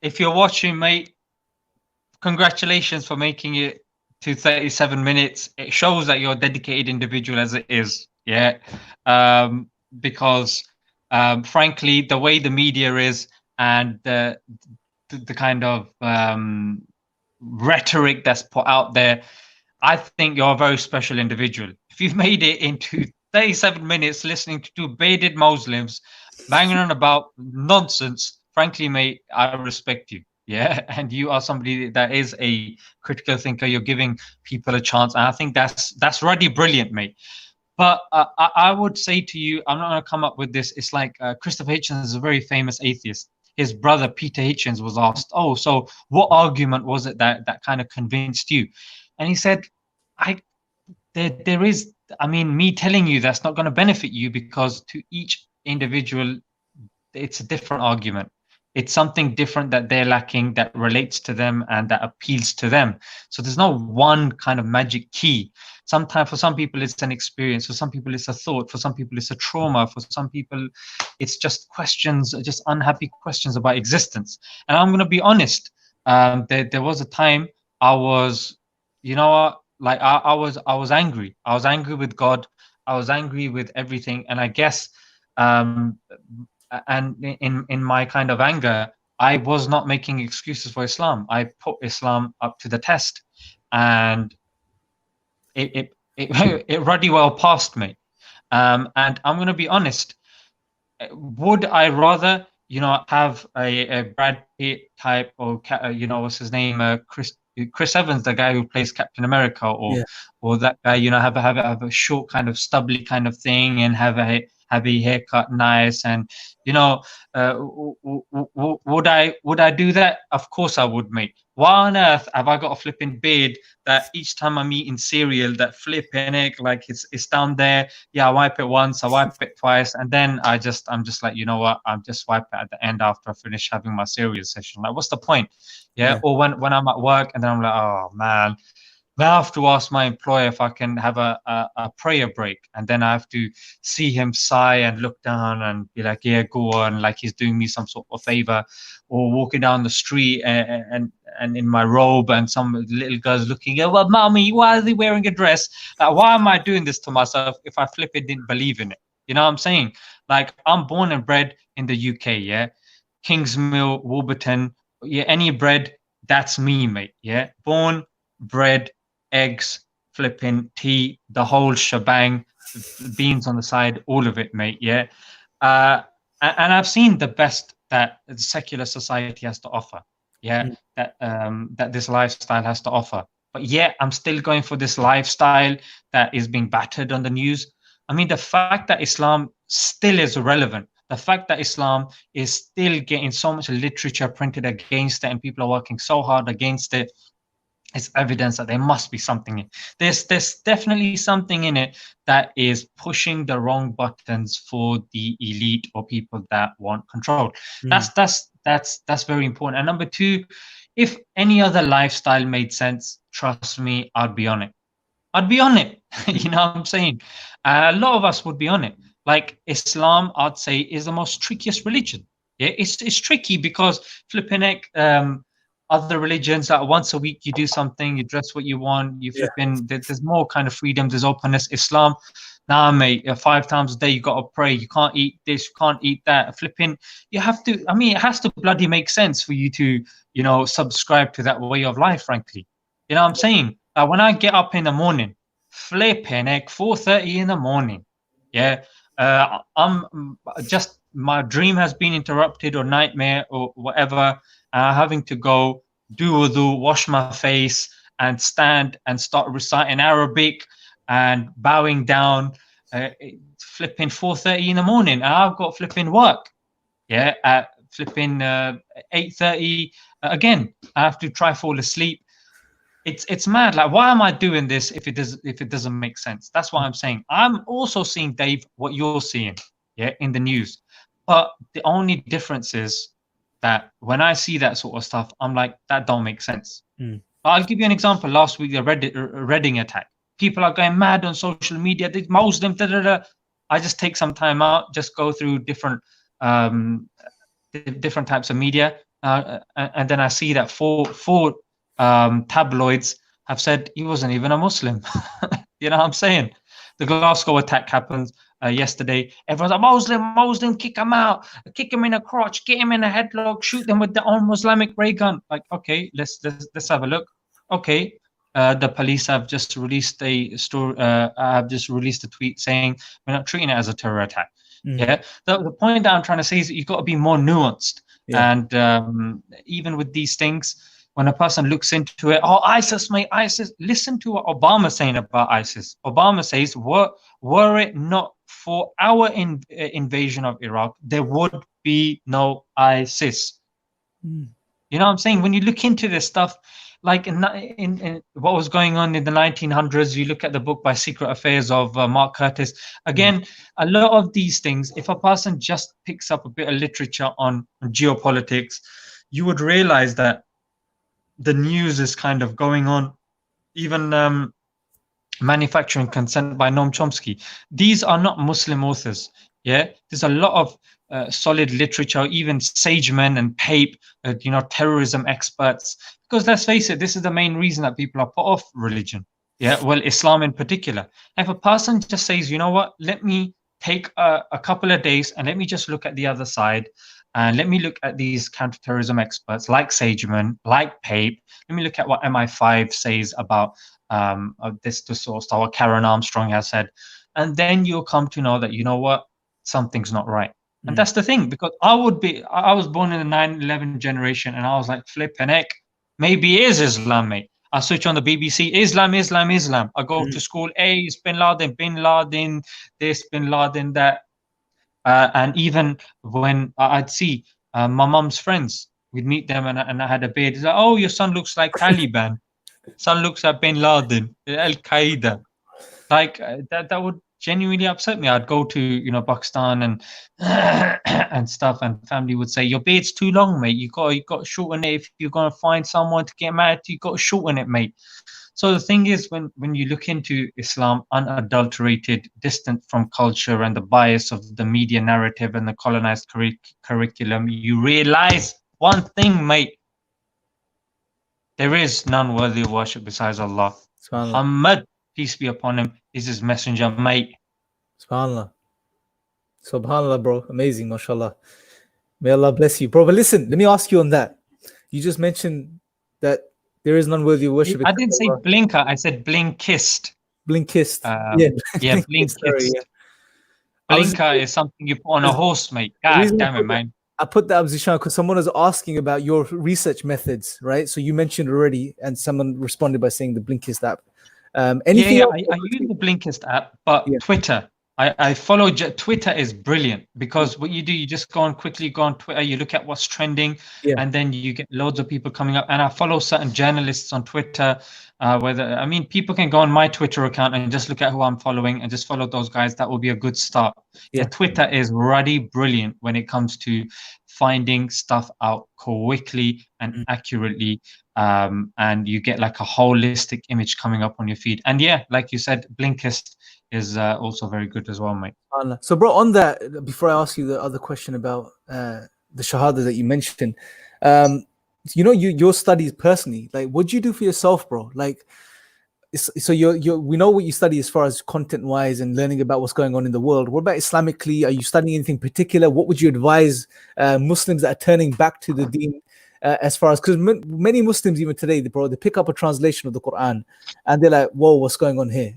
if you're watching, mate, congratulations for making it to 37 minutes. It shows that you're a dedicated individual as it is. Yeah. Because frankly, the way the media is, and the kind of rhetoric that's put out there, I think you're a very special individual. If you've made it into 37 minutes listening to two bearded Muslims banging on about nonsense, frankly, mate, I respect you. Yeah, and you are somebody that is a critical thinker. You're giving people a chance, and I think that's really brilliant, mate. But I would say to you, I'm not going to come up with this. It's like Christopher Hitchens is a very famous atheist. His brother Peter Hitchens was asked, "Oh, so what argument was it that kind of convinced you?" And he said, there is, I mean, me telling you that's not going to benefit you, because to each individual, it's a different argument. It's something different that they're lacking, that relates to them and that appeals to them. So there's no one kind of magic key. Sometimes for some people it's an experience, for some people it's a thought, for some people it's a trauma, for some people it's just questions, just unhappy questions about existence. And I'm going to be honest, there was a time I was, you know what, like I was angry. I was angry with God. I was angry with everything. And I guess and in my kind of anger, I was not making excuses for Islam. I put Islam up to the test, and it really well passed me. And I'm going to be honest. Would I rather, have a Brad Pitt type, or what's his name, Chris Evans, the guy who plays Captain America, or that guy, have a short kind of stubbly kind of thing, and have a haircut nice, and would I do that? Of course I would, mate. Why on earth have I got a flipping beard that each time I'm eating cereal, that flipping it, like it's down there? Yeah, I wipe it once, I wipe it twice, and then I'm just like, you know what? I'm just wipe it at the end after I finish having my cereal session. Like, what's the point? Yeah. Or when I'm at work, and then I'm like, oh man, now I have to ask my employer if I can have a prayer break, and then I have to see him sigh and look down and be like, yeah, go on, like he's doing me some sort of favor. Or walking down the street and in my robe, and some little girl's looking, oh, well, mommy, why is he wearing a dress? Why am I doing this to myself if I flipping didn't believe in it? You know what I'm saying? Like, I'm born and bred in the UK, yeah? Kingsmill, Warburton, yeah, any bread, that's me, mate, yeah? Born, bred, eggs, flipping, tea, the whole shebang, beans on the side, all of it, mate, yeah? Uh, and I've seen the best that the secular society has to offer, yeah? Mm. That this lifestyle has to offer. But yet, I'm still going for this lifestyle that is being battered on the news. I mean, the fact that Islam still is relevant, the fact that Islam is still getting so much literature printed against it and people are working so hard against it, is evidence that there must be something in. There's definitely something in it that is pushing the wrong buttons for the elite or people that want control. Mm. That's very important. And number two, if any other lifestyle made sense, trust me, I'd be on it. I'd be on it. You know what I'm saying? A lot of us would be on it. Like Islam, I'd say, is the most trickiest religion. Yeah, it's tricky because flipping it, other religions, once a week you do something, you dress what you want, you Yeah. flipping. There's more kind of freedom, there's openness. Islam, nah, mate, 5 times a day you gotta pray. You can't eat this, you can't eat that. Flipping, you have to. I mean, it has to bloody make sense for you to, subscribe to that way of life. Frankly, you know what I'm saying? When I get up in the morning, flipping heck, 4:30 in the morning, yeah, I'm just, my dream has been interrupted or nightmare or whatever, having to go do wudu, wash my face, and stand and start reciting Arabic and bowing down, uh, flipping 4:30 in the morning. And I've got flipping work, yeah, at flipping 8:30. Again, I have to try fall asleep. It's mad. Like, why am I doing this if it doesn't make sense? That's what I'm saying. I'm also seeing, Dave, what you're seeing, yeah, in the news. But the only difference is that when I see that sort of stuff, I'm like, that don't make sense. Mm. I'll give you an example. Last week, the Reading attack. People are going mad on social media. The Muslim, da da da. I just take some time out, just go through um, different types of media, and then I see that four tabloids have said he wasn't even a Muslim. You know what I'm saying? The Glasgow attack happens yesterday. Everyone's like, Muslim, kick him out, kick him in the crotch, get him in a headlock, shoot them with their own Islamic ray gun. Like, okay, let's have a look. Okay, the police have just released a story. Have just released a tweet saying we're not treating it as a terror attack. Mm. Yeah, the point that I'm trying to say is that you've got to be more nuanced. Yeah. And even with these things, when a person looks into it, oh, ISIS, mate, ISIS. Listen to what Obama's saying about ISIS. Obama says, were it not for our invasion of Iraq, there would be no ISIS. Mm. You know what I'm saying? When you look into this stuff, like in what was going on in the 1900s, you look at the book by Secret Affairs of Mark Curtis. Again, a lot of these things, if a person just picks up a bit of literature on geopolitics, you would realize that the news is kind of going on. Even Manufacturing Consent by Noam Chomsky. These are not Muslim authors. Yeah, there's a lot of solid literature, even Sageman and Pape, terrorism experts. Because let's face it, this is the main reason that people are put off religion. Yeah, well, Islam in particular. If a person just says, you know what, let me take a couple of days and let me just look at the other side, and let me look at these counterterrorism experts like Sageman, like Pape. Let me look at what MI5 says about this to source, what Karen Armstrong has said. And then you'll come to know that, you know what, something's not right. And that's the thing, because I was born in the 9/11 generation, and I was like, flipping heck, maybe it is Islam, mate. I switch on the BBC, Islam, Islam, Islam. I go to school, hey, it's bin Laden, this, bin Laden, that. And even when I'd see my mum's friends, we'd meet them, and I had a beard. It's like, oh, your son looks like Taliban. Son looks like bin Laden, Al Qaeda. Like that would genuinely upset me. I'd go to Pakistan and and stuff, and family would say, your beard's too long, mate. You got to shorten it. If you're gonna find someone to get married to, you got to shorten it, mate. So the thing is, when you look into Islam, unadulterated, distant from culture and the bias of the media narrative and the colonized curriculum, you realize one thing, mate. There is none worthy of worship besides Allah. SubhanAllah. Muhammad, peace be upon him, is his messenger, mate. SubhanAllah. Subhanallah, bro. Amazing, mashallah. May Allah bless you, bro. But listen, let me ask you on that. You just mentioned that there is none worthy of worship I except didn't say Allah. blinker, I said blinkist. Blinkist. Yeah, Um, yeah, Blinkist. Sorry, blinkist. yeah. I was Blinker is something you put on a horse, mate. the God reason damn it, man. I put that up, Zeeshan, because someone was asking about your research methods, right? So you mentioned already, and someone responded by saying the Blinkist app. Yeah, Anything yeah, else? I use the Blinkist app, but Yeah, Twitter. I follow Twitter is brilliant because what you do, you just go on quickly, go on Twitter, you look at what's trending, yeah, and then you get loads of people coming up. And I follow certain journalists on Twitter. I mean, people can go on my Twitter account and just look at who I'm following and just follow those guys. That will be a good start. Yeah, yeah. Twitter is ruddy brilliant when it comes to finding stuff out quickly and Mm. accurately, and you get like a holistic image coming up on your feed. And yeah, like you said, Blinkist is also very good as well, mate. So, bro, on that, before I ask you the other question about the Shahada that you mentioned, um, your studies personally, like, what do you do for yourself, bro? Like, so we know what you study as far as content wise and learning about what's going on in the world. What about Islamically? Are you studying anything particular? What would you advise Muslims that are turning back to the Deen, as far as, because many Muslims even today, they pick up a translation of the Quran and they're like, whoa, what's going on here?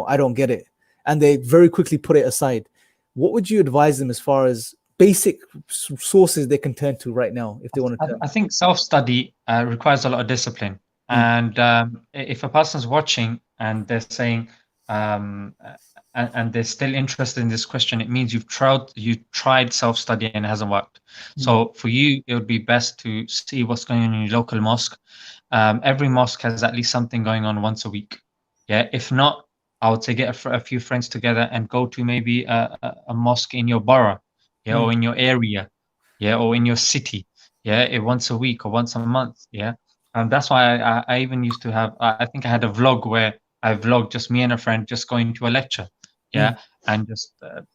I don't get it, and they very quickly put it aside. What would you advise them as far as basic sources they can turn to right now if they want to turn? I think self-study requires a lot of discipline. Mm, And if a person's watching and they're saying, um, and they're still interested in this question, it means you tried self-study and it hasn't worked. mm, So for you, it would be best to see what's going on in your local mosque. Every mosque has at least something going on once a week. Yeah, if not, I would say get a few friends together and go to maybe a mosque in your borough, yeah, mm, or in your area, yeah, or in your city, yeah, once a week or once a month, yeah. That's why I even used to have, I think I had a vlog where I vlogged just me and a friend just going to a lecture, mm, yeah, and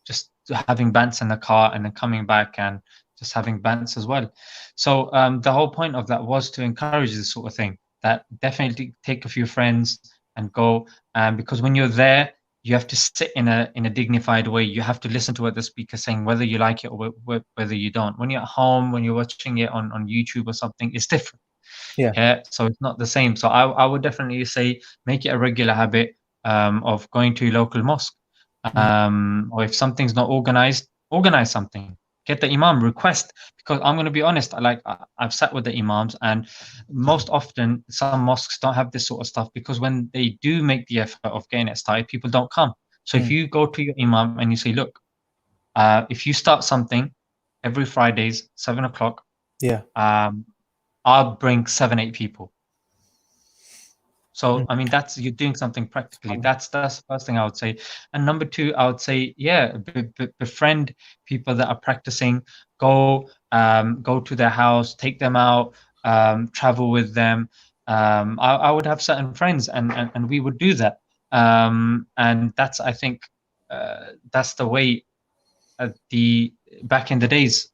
just having bants in the car and then coming back and just having bants as well. So the whole point of that was to encourage this sort of thing. That definitely take a few friends and go, because when you're there, you have to sit in a dignified way. You have to listen to what the speaker's saying, whether you like it or whether you don't. When you're at home, when you're watching it on YouTube or something, it's different. yeah. Yeah, so it's not the same. So I would definitely say make it a regular habit of going to your local mosque. Mm, Or if something's not organized, organize something. Get the imam, request, because I'm going to be honest, I've sat with the imams, and most often some mosques don't have this sort of stuff because when they do make the effort of getting it started, people don't come. So if mm, you go to your imam and you say, look, if you start something every Fridays, 7 o'clock, yeah. um, I'll bring 7, 8 people. So, Mm, I mean, that's you're doing something practically. That's the first thing I would say. And number two, I would say, yeah, befriend people that are practicing. Go to their house, take them out, travel with them. I would have certain friends, and we would do that. And that's, I think, that's the way the back in the days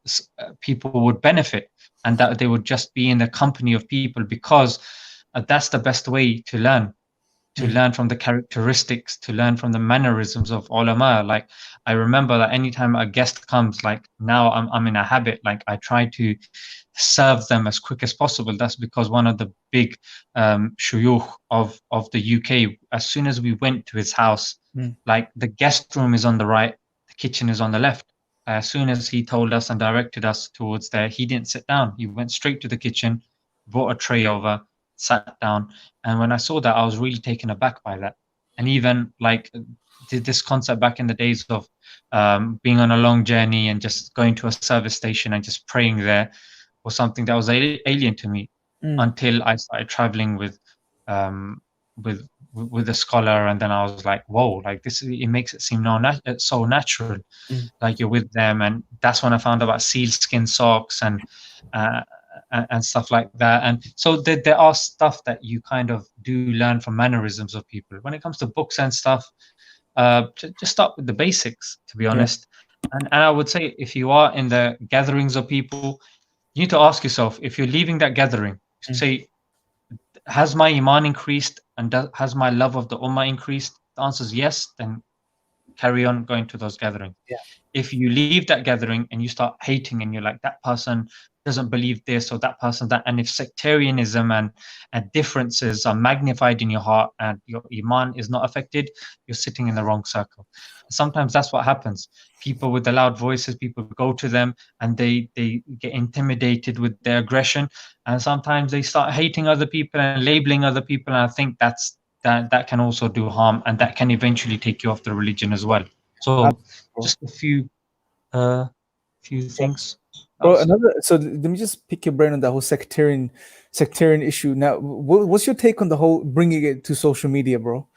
people would benefit, and that they would just be in the company of people because that's the best way to mm, learn from the characteristics, to learn from the mannerisms of ulama. Like I remember that anytime a guest comes, like now I'm in a habit, like I try to serve them as quick as possible. That's because one of the big shuyukh of the UK, as soon as we went to his house, mm. like the guest room is on the right, the kitchen is on the left. As soon as he told us and directed us towards there, he didn't sit down. He went straight to the kitchen, brought a tray over, sat down. And when I saw that, I was really taken aback by that. And even like did this concept back in the days of being on a long journey and just going to a service station and just praying there was something that was alien to me Mm, until I started traveling um, with a scholar, and then I was like, whoa, like this, it makes it seem so natural, mm, like you're with them. And that's when I found about sealskin socks uh, and stuff like that. And so there are stuff that you kind of do learn from mannerisms of people. When it comes to books and stuff, just start with the basics, to be yeah. honest. And I would say if you are in the gatherings of people, you need to ask yourself, if you're leaving that gathering, Mm, say, has my iman increased and has my love of the ummah increased? The answer is yes. Then carry on going to those gatherings. Yeah. If you leave that gathering and you start hating and you're like, that person doesn't believe this or that person that, and if sectarianism and differences are magnified in your heart and your iman is not affected, you're sitting in the wrong circle. Sometimes that's what happens. People with the loud voices, people go to them and they get intimidated with their aggression, and sometimes they start hating other people and labeling other people, and I think that can also do harm, and that can eventually take you off the religion as well. So Bro. just a few So, things bro, else. so let me just pick your brain on that whole sectarian issue. Now, what's your take on the whole bringing it to social media, bro?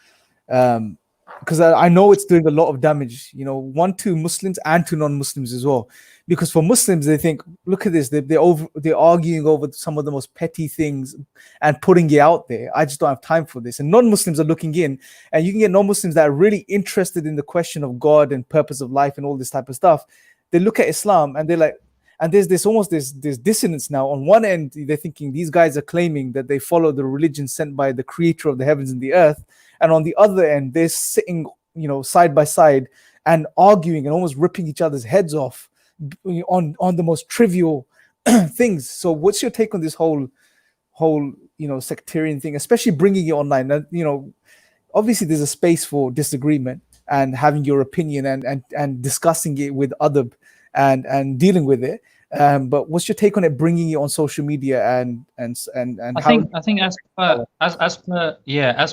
Because I know it's doing a lot of damage, one to Muslims and to non-Muslims as well. Because for Muslims, they think, look at this, they're arguing over some of the most petty things and putting it out there. I just don't have time for this. And non-Muslims are looking in, and you can get non-Muslims that are really interested in the question of God and purpose of life and all this type of stuff. They look at Islam and they're like, and there's this dissonance now. On one end, they're thinking these guys are claiming that they follow the religion sent by the creator of the heavens and the earth, and on the other end, they're sitting, side by side and arguing and almost ripping each other's heads off on the most trivial things. So, what's your take on this whole sectarian thing, especially bringing it online? Obviously, there's a space for disagreement and having your opinion and discussing it with other and dealing with it. But what's your take on it, bringing it on social media and I think as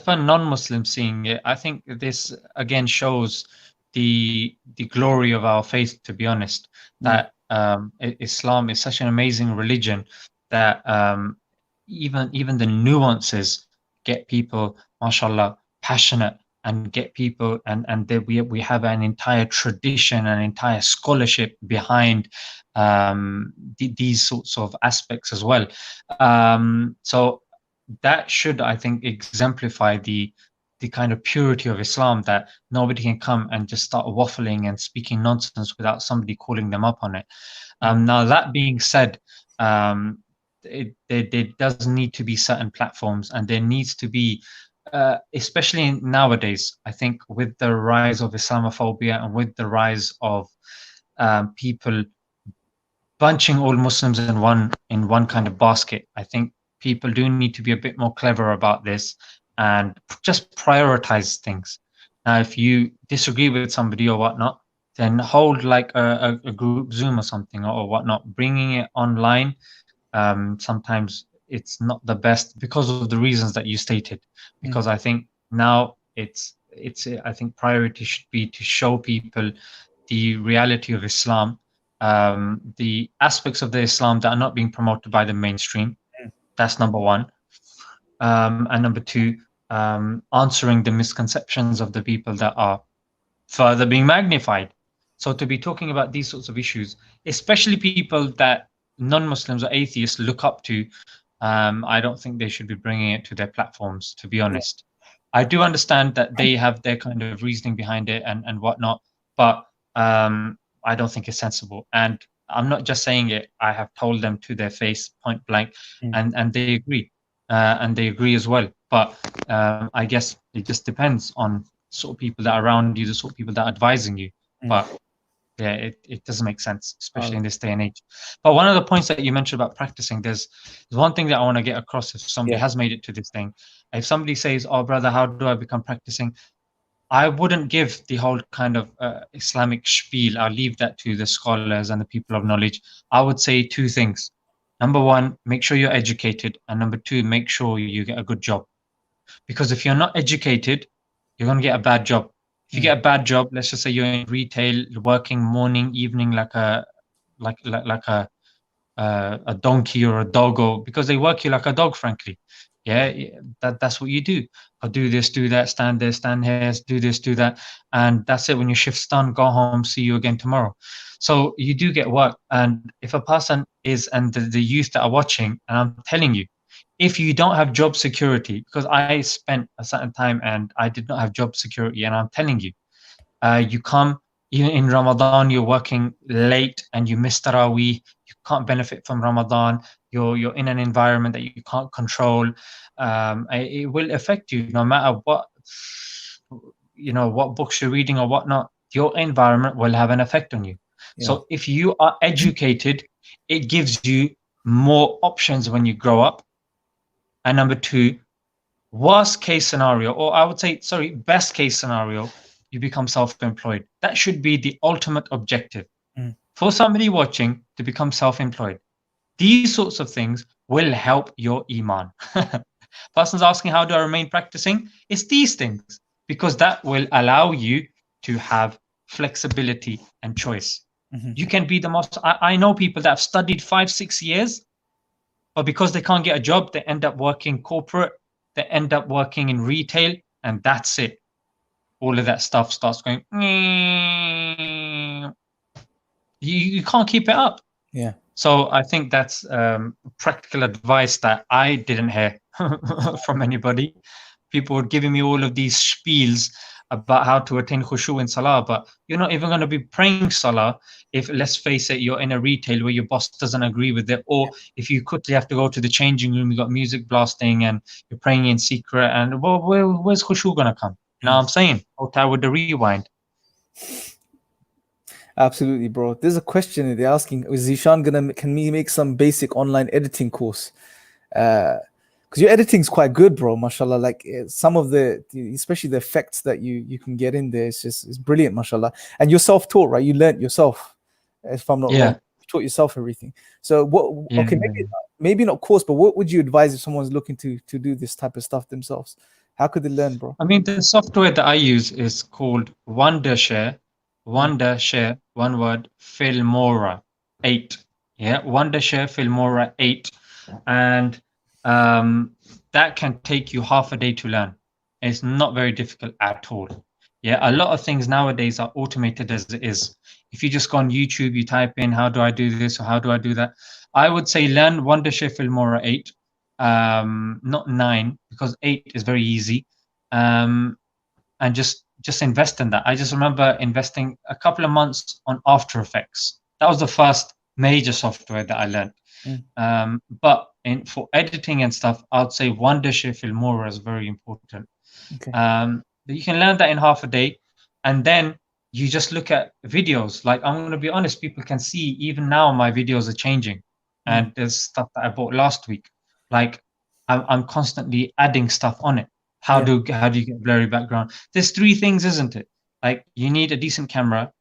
per non-Muslims seeing it, I think this again shows the glory of our faith, to be honest, that Islam is such an amazing religion that even the nuances get people, mashallah, passionate, and get people, and we have an entire tradition, an entire scholarship behind these sorts of aspects as well. So that should, I think, exemplify the kind of purity of Islam, that nobody can come and just start waffling and speaking nonsense without somebody calling them up on it. Now, that being said, there does need to be certain platforms, and there needs to be, especially nowadays, I think, with the rise of Islamophobia and with the rise of people bunching all Muslims in one kind of basket, I think people do need to be a bit more clever about this and just prioritize things. Now, if you disagree with somebody or whatnot, then hold like a group Zoom or something or whatnot. Bringing it online, sometimes it's not the best because of the reasons that you stated. Because I think now I think priority should be to show people the reality of Islam, the aspects of the Islam that are not being promoted by the mainstream. That's number one. And number two, answering the misconceptions of the people that are further being magnified. So to be talking about these sorts of issues, especially people that non-Muslims or atheists look up to, I don't think they should be bringing it to their platforms, to be honest. I do understand that they have their kind of reasoning behind it and whatnot, but I don't think it's sensible. And I'm not just saying it, I have told them to their face, point blank, and they agree. And they agree as well. But I guess it just depends on sort of people that are around you, the sort of people that are advising you. But yeah, it doesn't make sense, especially in this day and age. But one of the points that you mentioned about practicing, there's one thing that I want to get across. If somebody has made it to this thing, if somebody says, "Oh, brother, how do I become practicing?" I wouldn't give the whole kind of Islamic spiel. I'll leave that to the scholars and the people of knowledge. I would say two things. Number one, make sure you're educated. And number two, make sure you get a good job. Because if you're not educated, you're going to get a bad job. If you get a bad job, let's just say you're in retail, working morning, evening, like a donkey or a doggo, because they work you like a dog, frankly. Yeah, that's what you do. I'll do this, do that, stand there, stand here, do this, do that, and that's it. When your shift's done, go home, see you again tomorrow. So you do get work. And if a person is, and the youth that are watching, and I'm telling you, if you don't have job security, because I spent a certain time and I did not have job security, and I'm telling you, you come, even in Ramadan, you're working late and you miss Taraweeh, you can't benefit from Ramadan, you're in an environment that you can't control. It will affect you no matter what, what books you're reading or whatnot. your environment will have an effect on you. Yeah. So if you are educated, it gives you more options when you grow up. And number two, worst case scenario, or I would say, sorry, best case scenario, you become self-employed. That should be the ultimate objective Mm. for somebody watching, to become self-employed. These sorts of things will help your iman. Person's asking, how do I remain practicing? It's these things, because that will allow you to have flexibility and choice. Mhm. You can be the most, I know people that have studied 5-6 years, but because they can't get a job, they end up working corporate, they end up working in retail, and that's it. All of that stuff starts going, you can't keep it up. Yeah. So I think that's practical advice that I didn't hear from anybody. People were giving me all of these spiels about how to attain khushu in salah, but you're not even going to be praying salah if, let's face it, you're in a retail where your boss doesn't agree with it, or if you quickly have to go to the changing room, you got music blasting and you're praying in secret, and well, where's khushu going to come? You know what I'm saying? Out with the rewind. Absolutely, bro. There's a question they're asking: is Zeeshan gonna can we make some basic online editing course? Because your editing's quite good, bro. Mashallah. Like some of especially the effects that you can get in there, it's brilliant, mashallah. And you're self-taught, right? You learnt yourself, if I'm not wrong. Yeah. You taught yourself everything. So what? Yeah. Okay, maybe not course, but what would you advise if someone's looking to do this type of stuff themselves? How could they learn, bro? I mean, the software that I use is called Wondershare. Wondershare, one word, Filmora 8. Yeah, Wondershare Filmora 8. And that can take you half a day to learn. It's not very difficult at all. Yeah, a lot of things nowadays are automated as it is. If you just go on YouTube, you type in, how do I do this or how do I do that? I would say learn Wondershare Filmora 8, not 9, because 8 is very easy. And just invest in that. I just remember investing a couple of months on After Effects. That was the first major software that I learned. But for editing and stuff, I'd say Wondershare Filmora is very important. Okay. You can learn that in half a day, and then you just look at videos. Like, I'm going to be honest, people can see even now my videos are changing, and there's stuff that I bought last week. Like, I'm constantly adding stuff on it. How do you get blurry background? There's three things, isn't it? Like, you need a decent camera,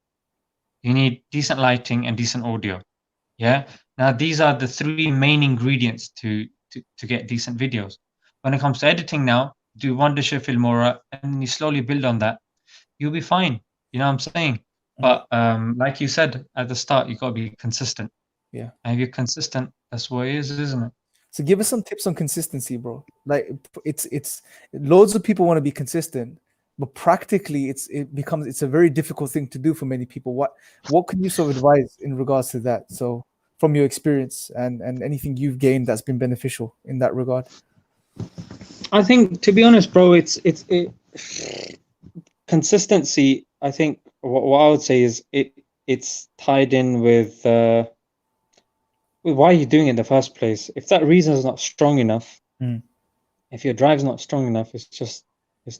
you need decent lighting, and decent audio. Yeah. Now these are the three main ingredients to get decent videos. When it comes to editing now, do Wondershare Filmora, and you slowly build on that, you'll be fine. You know what I'm saying? But like you said at the start, you got to be consistent. Yeah. And if you're consistent, that's what it is, isn't it? So give us some tips on consistency, bro. Like it's loads of people want to be consistent, but practically it's a very difficult thing to do for many people. What can you sort of advise in regards to that? So from your experience and anything you've gained that's been beneficial in that regard. I think, to be honest, bro, consistency. I think what I would say is it's tied in with why are you doing it in the first place? If that reason is not strong enough, if your drive's not strong enough, it's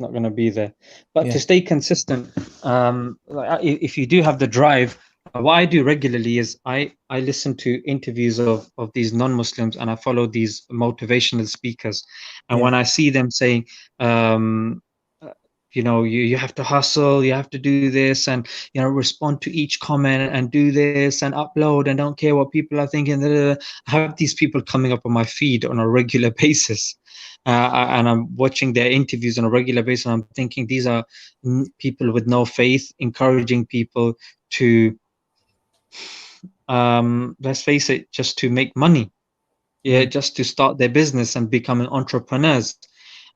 not going to be there. But to stay consistent, if you do have the drive, what I do regularly is I listen to interviews of these non-Muslims, and I follow these motivational speakers. And when I see them saying, you have to hustle, you have to do this, and respond to each comment and do this and upload and don't care what people are thinking. I have these people coming up on my feed on a regular basis, and I'm watching their interviews on a regular basis, and I'm thinking these are people with no faith, encouraging people to let's face it, just to make money, just to start their business and become entrepreneurs.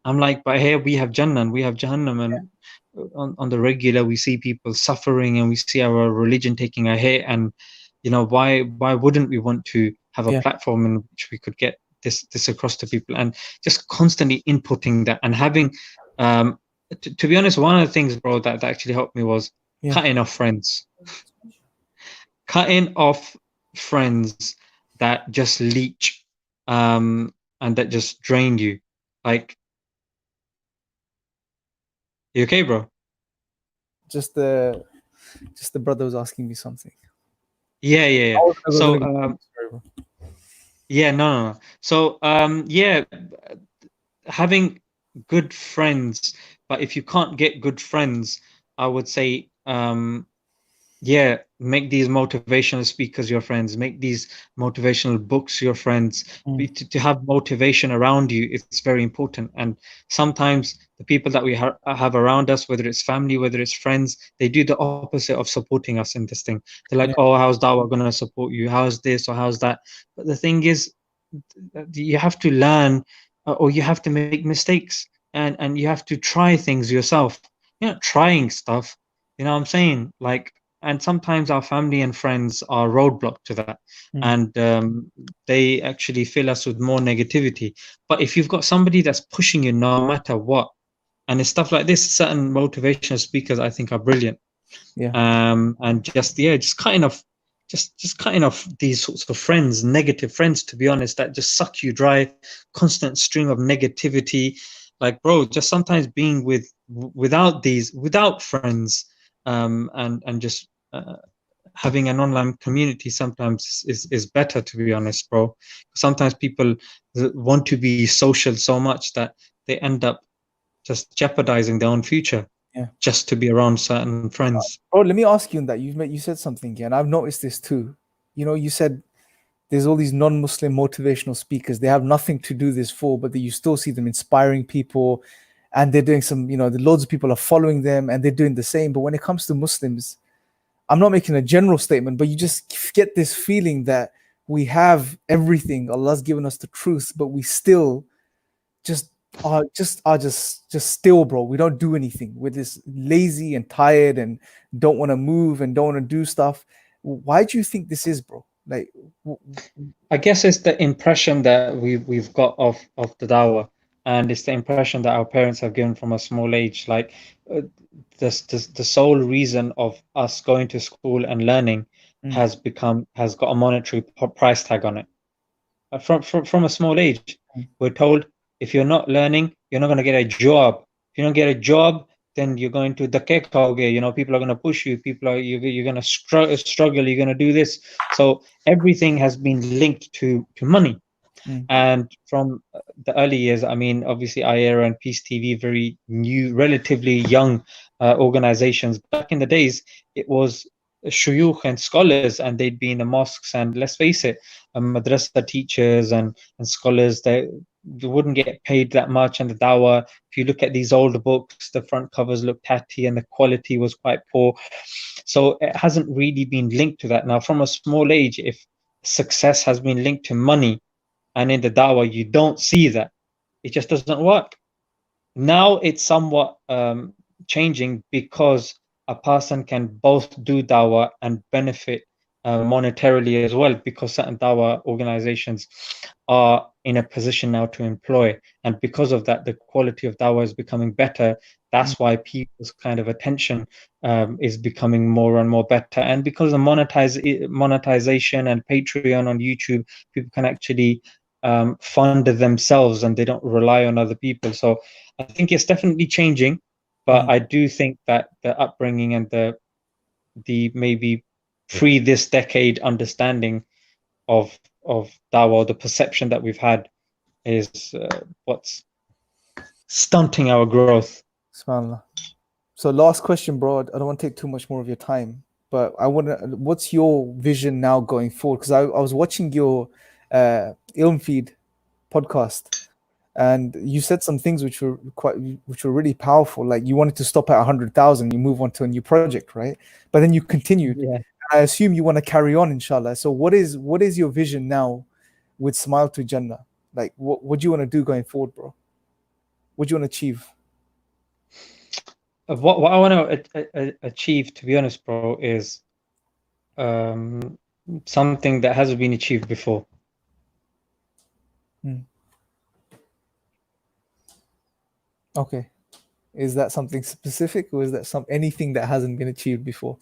I'm like, but here we have Jannah and we have Jahannam, and on the regular we see people suffering, and we see our religion taking a hit. And why wouldn't we want to have a platform in which we could get this across to people, and just constantly inputting that, and having to be honest, one of the things, bro, that actually helped me was cutting off friends. Cutting off friends that just leech and that just drain you. Like, you okay, bro? Just the Just the brother was asking me something. Yeah, yeah, yeah. I was So, gonna sorry, bro. yeah, no, no. So, yeah, having good friends, but if you can't get good friends, I would say, yeah, make these motivational speakers your friends, make these motivational books your friends. To have motivation around you, it's very important. And sometimes the people that we have around us, whether it's family, whether it's friends, they do the opposite of supporting us in this thing. They're like, Yeah, oh, how's Dawa going to support you? How's this or how's that? But the thing is, you have to learn, or you have to make mistakes, and you have to try things yourself. You're not trying stuff, you know what I'm saying? Like, and sometimes our family and friends are roadblock to that, and they actually fill us with more negativity. But if you've got somebody that's pushing you no matter what, and it's stuff like this, certain motivational speakers I think are brilliant. yeah, And just, yeah, just cutting off, just cutting off these sorts of friends, negative friends, to be honest, that just suck you dry, constant stream of negativity. Like, bro, just sometimes being without friends, and just having an online community sometimes is better, to be honest, bro. Sometimes people want to be social so much that they end up just jeopardizing their own future yeah. just to be around certain friends. Bro, let me ask you on that. You said something here, and I've noticed this too. You know, you said there's all these non-Muslim motivational speakers. They have nothing to do this for, but you still see them inspiring people, and they're doing some. You know, the loads of people are following them, and they're doing the same. But when it comes to Muslims, I'm not making a general statement, but you just get this feeling that we have everything. Allah's given us the truth, but we still just just still, bro. We don't do anything. We're just lazy and tired and don't want to move and don't want to do stuff. Why do you think this is, bro? Like, I guess it's the impression that we've got of the Dawa, and it's the impression that our parents have given from a small age. Like, uh, the sole reason of us going to school and learning mm, has got a monetary price tag on it. From a small age, mm, we're told if you're not learning, you're not going to get a job. If you don't get a job, then you're going to the kekaoge. You know, people are going to push you. You're going to struggle. You're going to do this. So everything has been linked to money. mm, And from the early years, I mean, obviously, IERA and Peace TV, very new, relatively young organizations. Back in the days, it was shuyukh and scholars, and they'd be in the mosques. And let's face it, madrasa teachers and scholars, they wouldn't get paid that much. And the dawah, if you look at these older books, the front covers look tatty and the quality was quite poor. So it hasn't really been linked to that. Now, from a small age, if success has been linked to money, and in the dawah you don't see that, it just doesn't work. Now it's somewhat changing, because a person can both do dawah and benefit monetarily as well, because certain dawah organizations are in a position now to employ, and because of that the quality of dawah is becoming better. mm, That's why people's kind of attention is becoming more and more better, and because of monetization and Patreon on YouTube, people can actually fund themselves and they don't rely on other people. So I think it's definitely changing, but mm. I do think that the upbringing and the maybe pre this decade understanding of Dawa, the perception that we've had, is what's stunting our growth. Subhanallah. So last question, bro. I don't want to take too much more of your time, but I want to. What's your vision now going forward? Because I was watching your Ilm Feed podcast, and you said some things which were really powerful. Like you wanted to stop at 100,000, you move on to a new project, right? But then you continued. Yeah. I assume you want to carry on, inshallah. So what is your vision now with Smile to Jannah? Like what do you want to do going forward, bro? What do you want to achieve? What I want to achieve, to be honest, bro, is um, something that hasn't been achieved before. Hmm. Okay. Is that something specific, or is that anything that hasn't been achieved before?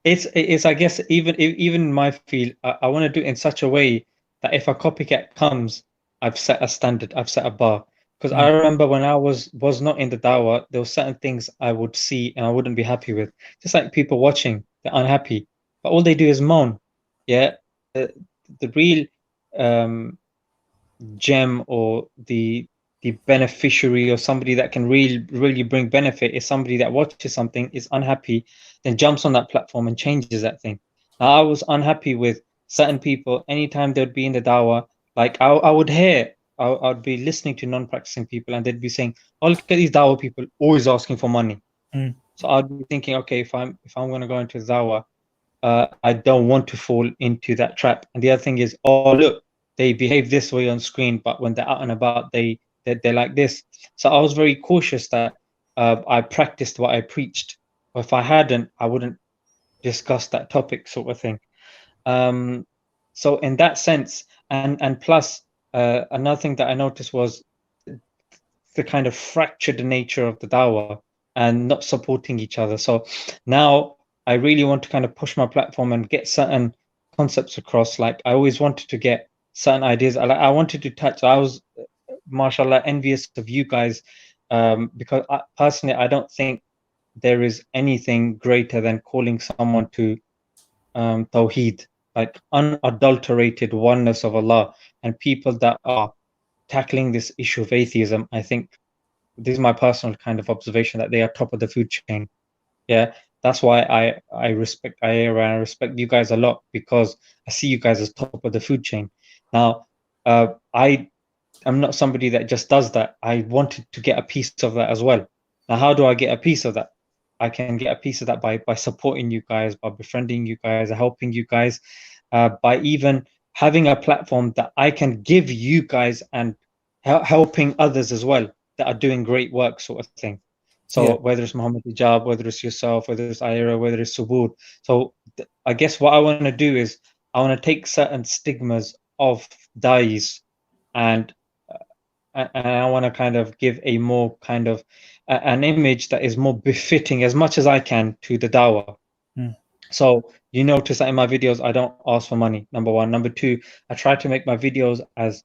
It's I guess even in my field, I want to do it in such a way that if a copycat comes, I've set a standard, I've set a bar. Because I remember when I was not in the Dawa, there were certain things I would see and I wouldn't be happy with. Just like people watching, they're unhappy, but all they do is moan. Yeah, the real um, gem or the beneficiary or somebody that can really bring benefit is somebody that watches something, is unhappy, then jumps on that platform and changes that thing. Now, I was unhappy with certain people anytime they'd be in the Dawah. Like I would hear, I'd be listening to non-practicing people and they'd be saying, "Oh, look at these Dawah people always asking for money." So I'd be thinking, okay, if I'm going to go into Dawah, I don't want to fall into that trap. And the other thing is, oh look, they behave this way on screen, but when they're out and about, they're like this. So I was very cautious that I practiced what I preached. Or if I hadn't, I wouldn't discuss that topic, sort of thing. Um, so in that sense, and plus, another thing that I noticed was the kind of fractured nature of the Dawah and not supporting each other. So now I really want to kind of push my platform and get certain concepts across. Like I always wanted to get certain ideas. I wanted to touch. I was, mashallah, envious of you guys, because personally, I don't think there is anything greater than calling someone to Tawheed, like unadulterated oneness of Allah, and people that are tackling this issue of atheism. I think this is my personal kind of observation that they are top of the food chain. Yeah, that's why I respect you guys a lot, because I see you guys as top of the food chain. Now, I am not somebody that just does that. I wanted to get a piece of that as well. Now, how do I get a piece of that? I can get a piece of that by supporting you guys, by befriending you guys, helping you guys, by even having a platform that I can give you guys and helping others as well that are doing great work, sort of thing. So whether it's Muhammad Hijab, whether it's yourself, whether it's Ira, whether it's Subud. So I guess what I want to do is I want to take certain stigmas of dais and and I want to kind of give a more kind of an image that is more befitting as much as I can to the Dawa. So you notice that in my videos, I don't ask for money, number one. Number two, I try to make my videos as,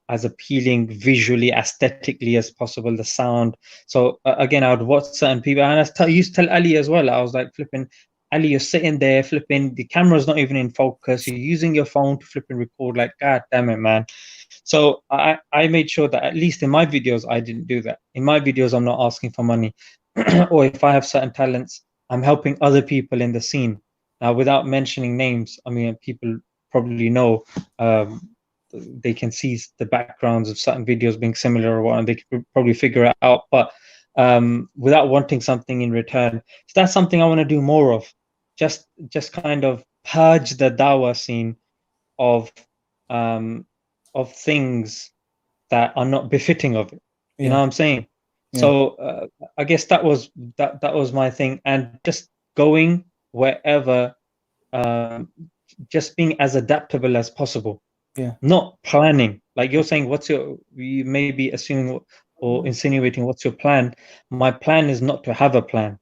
as appealing visually, aesthetically as possible, the sound. So again, I would watch certain people, and used to tell Ali as well, I was like, flipping, Ali, you're sitting there flipping, the camera's not even in focus, you're using your phone to flip and record, like, God damn it, man. So I made sure that at least in my videos, I didn't do that. In my videos, I'm not asking for money. Or if I have certain talents, I'm helping other people in the scene. Now, without mentioning names, I mean, people probably know, they can see the backgrounds of certain videos being similar or what, and they could probably figure it out. But without wanting something in return, so that's something I want to do more of. Just kind of purge the Dawa scene of um, things that are not befitting of it. You know what I'm saying? So I guess that was my thing, and just going wherever, just being as adaptable as possible. Not planning. Like you're saying, you may be assuming or insinuating what's your plan. My plan is not to have a plan,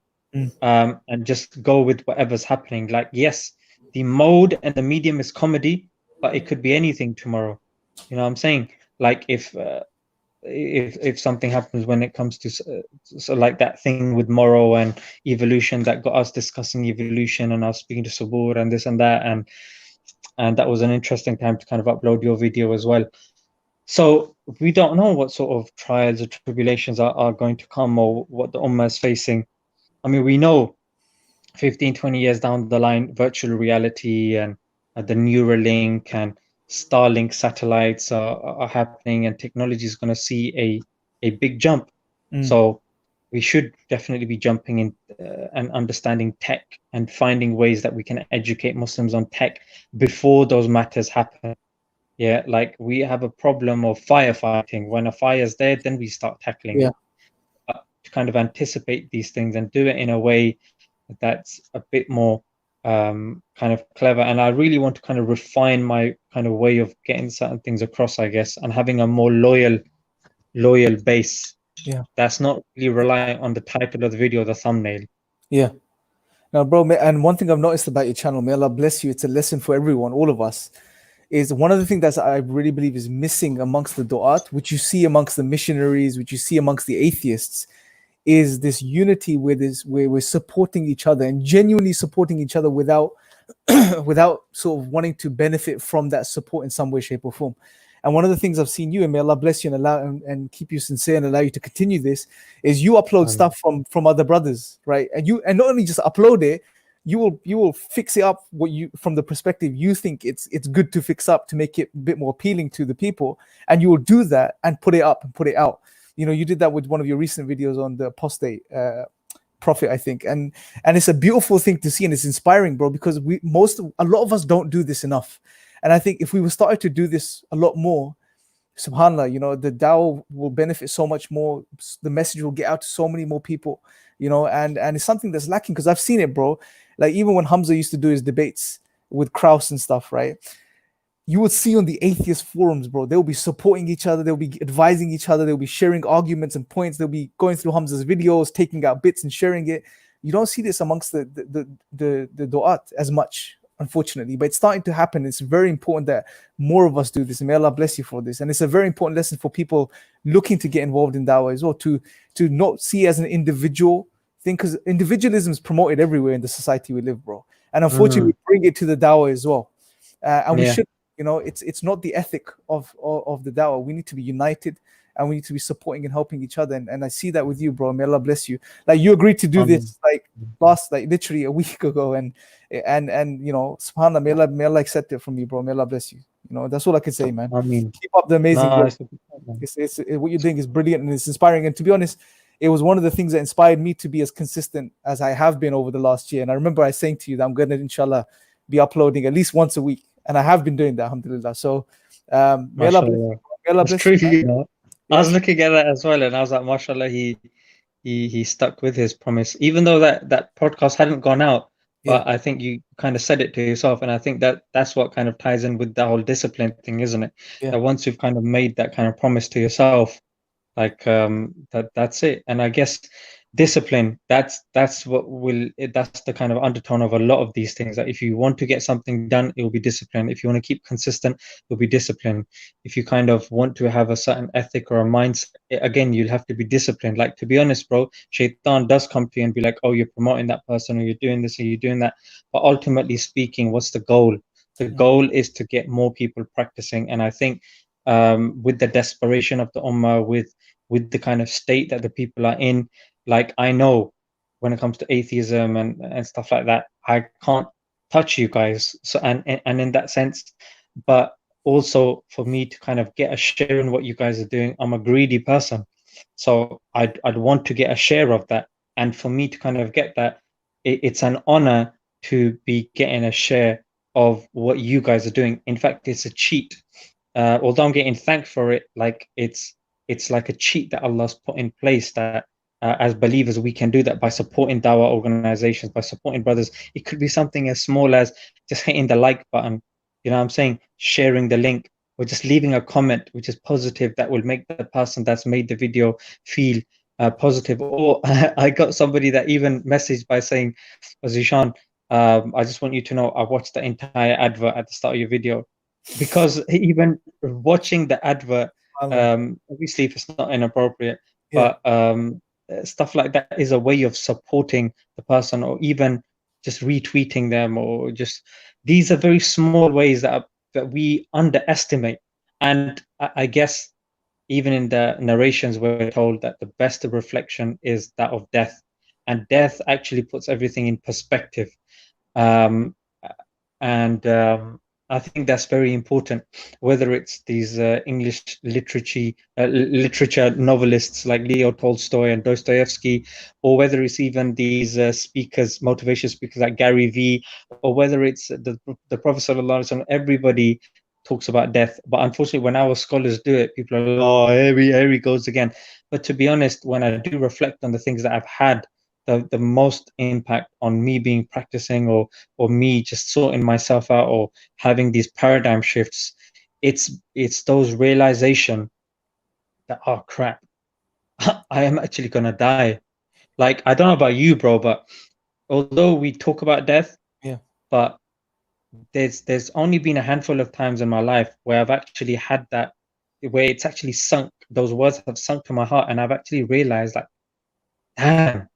and just go with whatever's happening. Like, yes, the mode and the medium is comedy, but it could be anything tomorrow. You know what I'm saying? Like if something happens when it comes to so like that thing with moral and evolution that got us discussing evolution, and I was speaking to Sabur and this and that, and that was an interesting time to kind of upload your video as well. So we don't know what sort of trials or tribulations are going to come, or what the Ummah is facing. I mean, we know 15, 20 years down the line, virtual reality and the Neuralink and Starlink satellites are happening, and technology is going to see a big jump. So we should definitely be jumping in and understanding tech and finding ways that we can educate Muslims on tech before those matters happen. Yeah, like we have a problem of firefighting. When a fire is there, then we start tackling it. To kind of anticipate these things and do it in a way that's a bit more kind of clever. And I really want to kind of refine my kind of way of getting certain things across, I guess, and having a more loyal base. That's not really relying on the title of the video, the thumbnail. Now, bro, and one thing I've noticed about your channel, may Allah bless you, it's a lesson for everyone, all of us, is one of the things that I really believe is missing amongst the du'at, which you see amongst the missionaries, which you see amongst the atheists, is this unity where we're supporting each other and genuinely supporting each other without without sort of wanting to benefit from that support in some way, shape, or form. And one of the things I've seen you, and may Allah bless you and allow and keep you sincere and allow you to continue this, is you upload stuff from other brothers, right? And not only just upload it, you will fix it up what you from the perspective you think it's good to fix up to make it a bit more appealing to the people, and you will do that and put it up and put it out. You know, you did that with one of your recent videos on the apostate prophet, I think, and it's a beautiful thing to see, and it's inspiring, bro, because a lot of us don't do this enough. And I think if we were started to do this a lot more, subhanallah, you know, the Dawa will benefit so much more. The message will get out to so many more people, you know, and it's something that's lacking, because I've seen it, bro. Like even when Hamza used to do his debates with Kraus and stuff, right? You would see on the atheist forums, bro, they'll be supporting each other, they'll be advising each other, they'll be sharing arguments and points, they'll be going through Hamza's videos, taking out bits and sharing it. You don't see this amongst the du'at as much, unfortunately, but it's starting to happen. It's very important that more of us do this, and may Allah bless you for this. And it's a very important lesson for people looking to get involved in dawah as well, to not see as an individual thing, because individualism is promoted everywhere in the society we live, bro. And unfortunately, we bring it to the dawah as well, and we should. You know, it's not the ethic of the dawah. We need to be united, and we need to be supporting and helping each other. And I see that with you, bro. May Allah bless you. Like you agreed to do this like literally a week ago, and you know, subhanallah, may Allah accept it from you, bro. May Allah bless you. You know, that's all I can say, man. Keep up the amazing work. It's what you're doing is brilliant and it's inspiring. And to be honest, it was one of the things that inspired me to be as consistent as I have been over the last year. And I remember I saying to you that I'm going to, inshallah, be uploading at least once a week. And I have been doing that, alhamdulillah. So, may Allah bless true, you know. I was looking at that as well, and I was like, mashallah, he stuck with his promise, even though that podcast hadn't gone out. But I think you kind of said it to yourself, and I think that's what kind of ties in with the whole discipline thing, isn't it? That once you've kind of made that kind of promise to yourself, like that's it. And I guess discipline, that's the kind of undertone of a lot of these things. That if you want to get something done, it will be discipline. If you want to keep consistent, it'll be discipline. If you kind of want to have a certain ethic or a mindset, again, you'll have to be disciplined. Like, to be honest, bro, shaitan does come to you and be like, oh, you're promoting that person, or you're doing this, or you're doing that. But ultimately speaking, what's the goal? The goal is to get more people practicing. And I think with the desperation of the ummah, with the kind of state that the people are in, like, I know when it comes to atheism and stuff like that, I can't touch you guys. So and in that sense, but also for me to kind of get a share in what you guys are doing, I'm a greedy person. So I'd want to get a share of that. And for me to kind of get that, it's an honor to be getting a share of what you guys are doing. In fact, it's a cheat. Although I'm getting thanked for it, like it's like a cheat that Allah's put in place, that as believers we can do that by supporting Dawa organizations, by supporting brothers. It could be something as small as just hitting the like button, you know what I'm saying, sharing the link, or just leaving a comment which is positive, that will make the person that's made the video feel positive. Or I got somebody that even messaged by saying, Zeeshan, I just want you to know I watched the entire advert at the start of your video. Because even watching the advert, obviously if it's not inappropriate, but stuff like that is a way of supporting the person, or even just retweeting them, or just, these are very small ways that we underestimate. And I guess even in the narrations we're told that the best reflection is that of death, and death actually puts everything in perspective. I think that's very important, whether it's these English literature novelists like Leo Tolstoy and Dostoevsky, or whether it's even these speakers, motivation speakers like Gary Vee, or whether it's the Prophet Sallallahu Alaihi Wasallam. Everybody talks about death, but unfortunately when our scholars do it, people are like, oh, here he goes again. But to be honest, when I do reflect on the things that I've had the most impact on me being practicing, or me just sorting myself out, or having these paradigm shifts, it's those realization that, oh crap, I am actually gonna die. Like, I don't know about you, bro, but although we talk about death, but there's only been a handful of times in my life where I've actually had that, where it's actually sunk, those words have sunk to my heart, and I've actually realized, like, damn,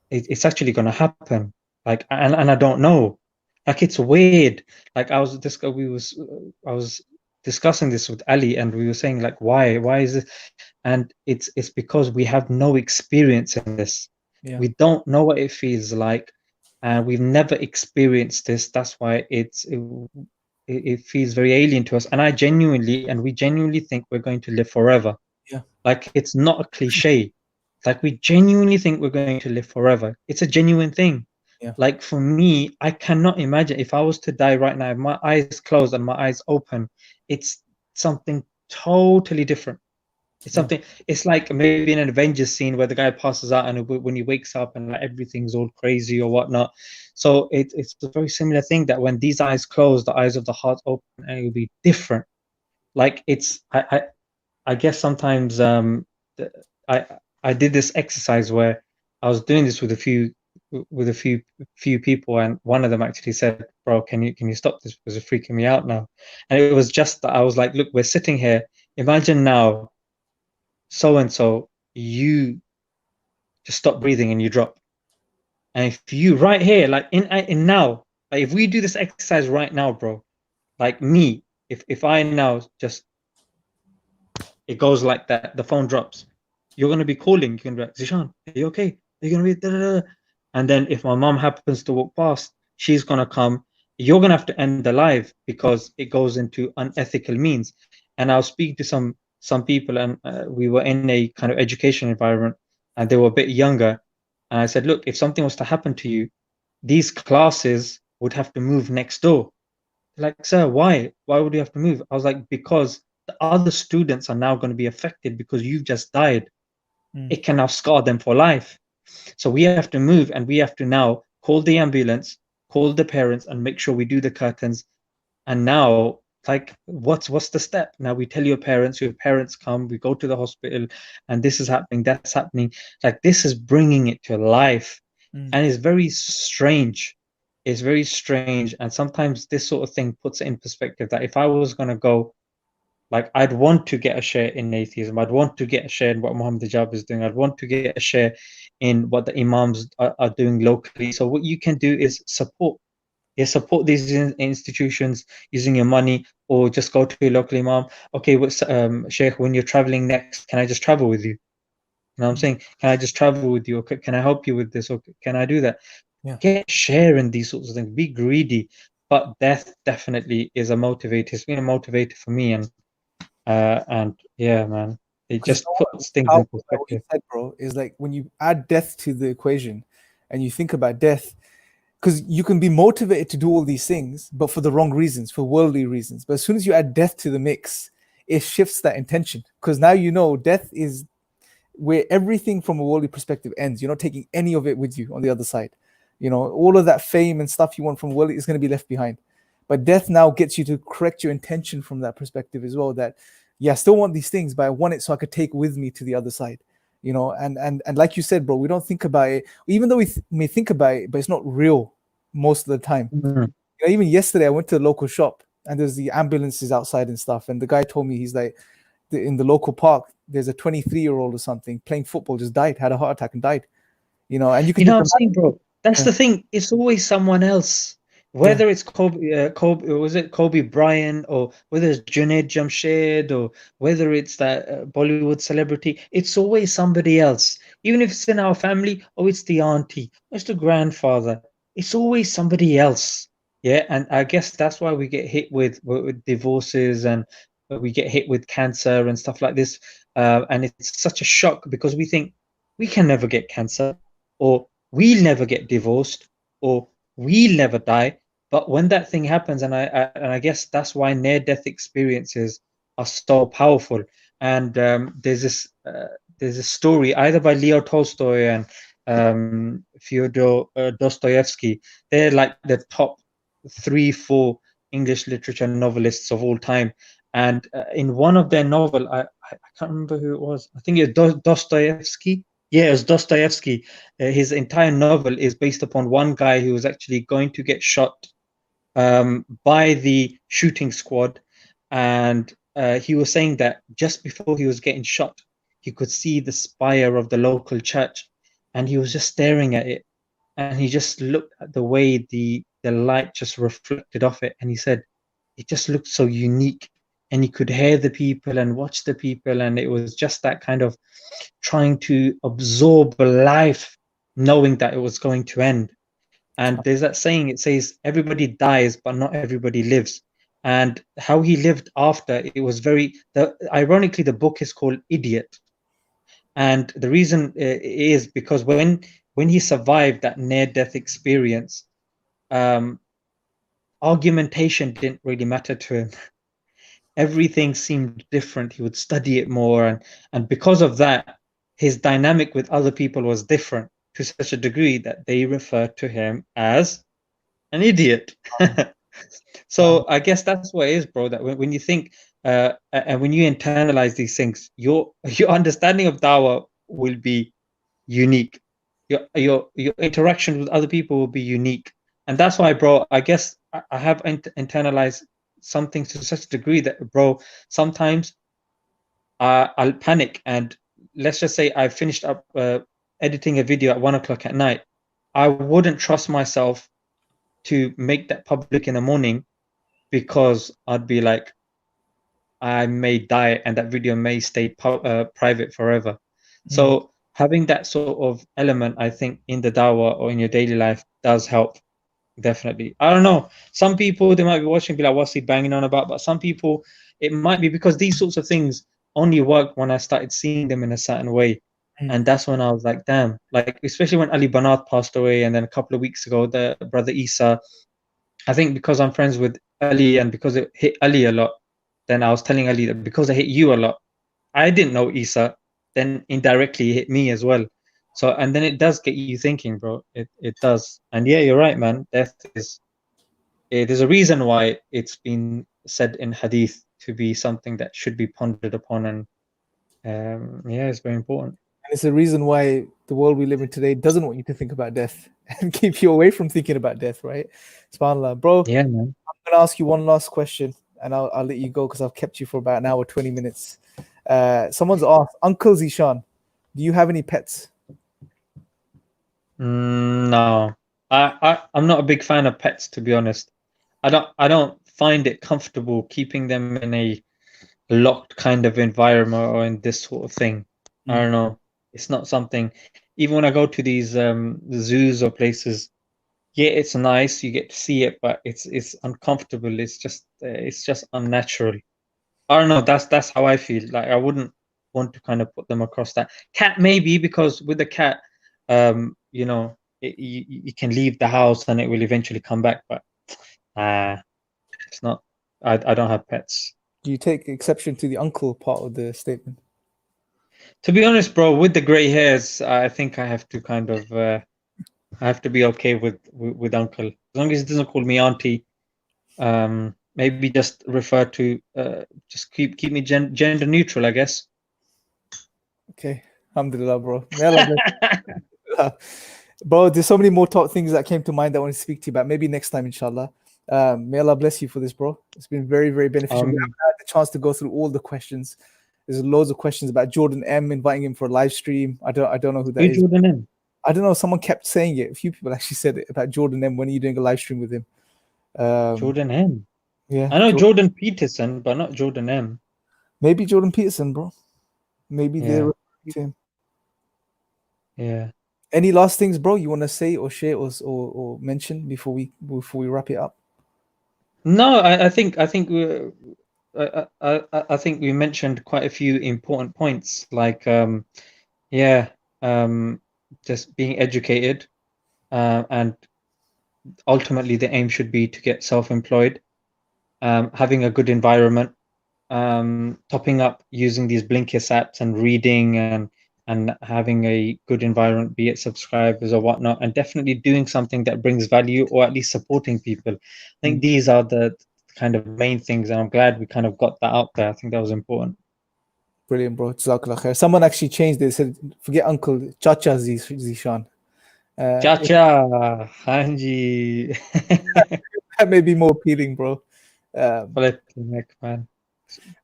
it's actually going to happen. Like, and I don't know. Like, it's weird. Like, I was discussing this with Ali, and we were saying, like, why is it? And it's because we have no experience in this. Yeah. We don't know what it feels like, and we've never experienced this. That's why it feels very alien to us. And we genuinely think we're going to live forever. Yeah. Like, it's not a cliche. Like, we genuinely think we're going to live forever. It's a genuine thing. Yeah. Like, for me, I cannot imagine if I was to die right now, if my eyes closed and my eyes open, it's something totally different. It's something, it's like maybe in an Avengers scene where the guy passes out and when he wakes up and like everything's all crazy or whatnot. So it's a very similar thing, that when these eyes close, the eyes of the heart open, and it will be different. Like, I guess sometimes I I did this exercise where I was doing this with a few people, and one of them actually said, "Bro, can you stop this because it's freaking me out now." And it was just that I was like, "Look, we're sitting here. Imagine now, so and so, you just stop breathing and you drop. And if you right here, like in now, like if we do this exercise right now, bro, like me, if I now just, it goes like that, the phone drops, you're gonna be calling, you're gonna be like, Zeeshan, are you okay? You're gonna be da, da, da. And then if my mom happens to walk past, she's gonna come, you're gonna have to end the live because it goes into unethical means. And I'll speak to some people, and we were in a kind of education environment, and they were a bit younger. And I said, look, if something was to happen to you, these classes would have to move next door. Like, sir, why? Why would you have to move? I was like, because the other students are now going to be affected because you've just died. It can now scar them for life. So we have to move, and we have to now call the ambulance, call the parents, and make sure we do the curtains. And now, like, what's the step? Now we tell your parents come, we go to the hospital, and this is happening, that's happening. Like, this is bringing it to life. And it's very strange. It's very strange. And sometimes this sort of thing puts it in perspective, that if I was going to go, like, I'd want to get a share in atheism. I'd want to get a share in what Muhammad Hijab is doing. I'd want to get a share in what the imams are doing locally. So what you can do is support. Yeah, support these institutions using your money, or just go to your local imam. Okay, what's Sheikh, when you're traveling next, can I just travel with you? You know what I'm saying? Can I just travel with you? Or can I help you with this? Or can I do that? Yeah. Get share in these sorts of things. Be greedy. But death definitely is a motivator. It's been a motivator for me, and yeah, man, it just puts things in What you perspective. said, bro, is like when you add death to the equation and you think about death, because you can be motivated to do all these things, but for the wrong reasons, for worldly reasons. But as soon as you add death to the mix, it shifts that intention. Because now you know death is where everything from a worldly perspective ends. You're not taking any of it with you on the other side. You know, all of that fame and stuff you want from worldly is going to be left behind. But death now gets you to correct your intention from that perspective as well. That, yeah, I still want these things, but I want it so I could take with me to the other side. You know, and like you said, bro, we don't think about it, even though we may think about it, but it's not real most of the time. You know, even yesterday I went to the local shop and there's the ambulances outside and stuff, and the guy told me, he's like, in the local park there's a 23-year-old or something playing football, just died, had a heart attack and died. You know, and you can, you know what I'm saying, bro? That's the thing. It's always someone else. Whether it's Kobe Bryant, or whether it's Junaid Jamshed, or whether it's that Bollywood celebrity, it's always somebody else. Even if it's in our family, oh, it's the auntie, it's the grandfather. It's always somebody else. Yeah, and I guess that's why we get hit with divorces, and we get hit with cancer and stuff like this. And it's such a shock because we think we can never get cancer, or we'll never get divorced, or we'll never die. But when that thing happens, and I guess that's why near-death experiences are so powerful. And there's a story either by Leo Tolstoy and Fyodor Dostoevsky. They're like the top 3-4 English literature novelists of all time. And in one of their novel, I can't remember who it was. I think it's Dostoevsky. Yeah, it's Dostoevsky. His entire novel is based upon one guy who was actually going to get shot by the shooting squad, and he was saying that just before he was getting shot, he could see the spire of the local church, and he was just staring at it, and he just looked at the way the light just reflected off it, and he said it just looked so unique, and he could hear the people and watch the people, and it was just that kind of trying to absorb life, knowing that it was going to end. And there's that saying, it says everybody dies but not everybody lives. And how he lived after, it was very ironically, the book is called Idiot, and the reason is because when he survived that near-death experience, argumentation didn't really matter to him. Everything seemed different. He would study it more, and because of that, his dynamic with other people was different to such a degree that they referred to him as an idiot. So I guess that's what it is, bro. That when you think and when you internalize these things, your understanding of Dawa will be unique. Your interaction with other people will be unique, and that's why, bro, I guess I have internalized some things to such a degree that, bro, sometimes I'll panic, and let's just say I finished up editing a video at 1 o'clock at night. I wouldn't trust myself to make that public in the morning, because I'd be like, I may die and that video may stay private forever. So having that sort of element, I think, in the Dawah or in your daily life does help. Definitely. I don't know. Some people, they might be watching, be like, what's he banging on about? But some people, it might be because these sorts of things only work when I started seeing them in a certain way. And that's when I was like, damn. Like, especially when Ali Banat passed away, and then a couple of weeks ago, the brother Isa. I think because I'm friends with Ali and because it hit Ali a lot, then I was telling Ali that because I hit you a lot, I didn't know Isa, then indirectly it hit me as well. So, and then it does get you thinking, bro. It does. And yeah, you're right, man. Death is, there's a reason why it's been said in hadith to be something that should be pondered upon, and yeah, it's very important. And it's the reason why the world we live in today doesn't want you to think about death and keep you away from thinking about death, right? SubhanAllah. Bro, yeah, man. I'm going to ask you one last question, and I'll let you go because I've kept you for about an hour, 20 minutes. Someone's asked, Uncle Zeeshan, do you have any pets? No, I'm not a big fan of pets, to be honest. I don't find it comfortable keeping them in a locked kind of environment or in this sort of thing. I don't know. It's not something. Even when I go to these zoos or places, yeah, it's nice. You get to see it, but it's uncomfortable. It's just unnatural. I don't know. That's how I feel. Like, I wouldn't want to kind of put them across that. Cat maybe, because with the cat, you know, you can leave the house and it will eventually come back. But it's not. I don't have pets. Do you take exception to the uncle part of the statement? To be honest, bro, with the gray hairs, I think I have to kind of I have to be okay with uncle, as long as he doesn't call me auntie. Maybe just refer to just keep me gender neutral, I guess. Okay, alhamdulillah, bro. Bro, there's so many more things that came to mind that I want to speak to you about. Maybe next time, inshallah. May Allah bless you for this, bro. It's been very, very beneficial. We haven't had the chance to go through all the questions. There's loads of questions about Jordan M, inviting him for a live stream. I don't know who that is. Jordan M? I don't know. Someone kept saying it. A few people actually said it about Jordan M. When are you doing a live stream with him? Jordan M. Yeah, I know Jordan Peterson, but not Jordan M. Maybe Jordan Peterson, bro. Maybe they're referring to him. Yeah. Any last things, bro, you want to say or share or mention before we wrap it up? No, I think we mentioned quite a few important points, like just being educated, and ultimately the aim should be to get self-employed, having a good environment, topping up using these Blinkist apps and reading, and having a good environment, be it subscribers or whatnot, and definitely doing something that brings value, or at least supporting people. I think these are the kind of main things, and I'm glad we kind of got that out there. I think that was important. Brilliant, bro. Jazakallah khair. Someone actually changed it. They said, forget Uncle, Chacha Zeeshan. Chacha, Hanji. that may be more appealing, bro. Flipping heck, man.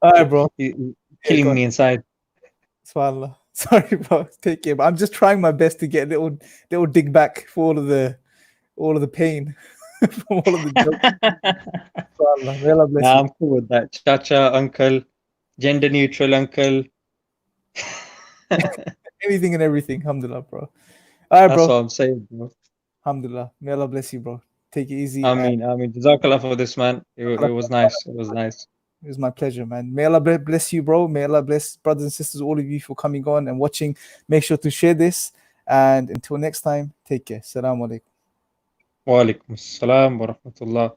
All right, bro. You Yeah, go killing on. me inside. Subhanallah. Sorry, bro. Take care. But I'm just trying my best to get a little dig back for all of the pain from all of the jokes. Subhanallah. May Allah bless Nah, you. I'm cool with that. Chacha, uncle, gender neutral uncle. Anything and everything. Alhamdulillah, bro. All right, That's bro. what I'm saying, bro. Alhamdulillah. May Allah bless you, bro. Take it easy. I mean, Jazakallah for this, man. It was nice. It was nice. It was my pleasure, man. May Allah bless you, bro. May Allah bless brothers and sisters, all of you, for coming on and watching. Make sure to share this. And until next time, take care. Assalamu alaikum. Wa alaikum assalam wa rahmatullah.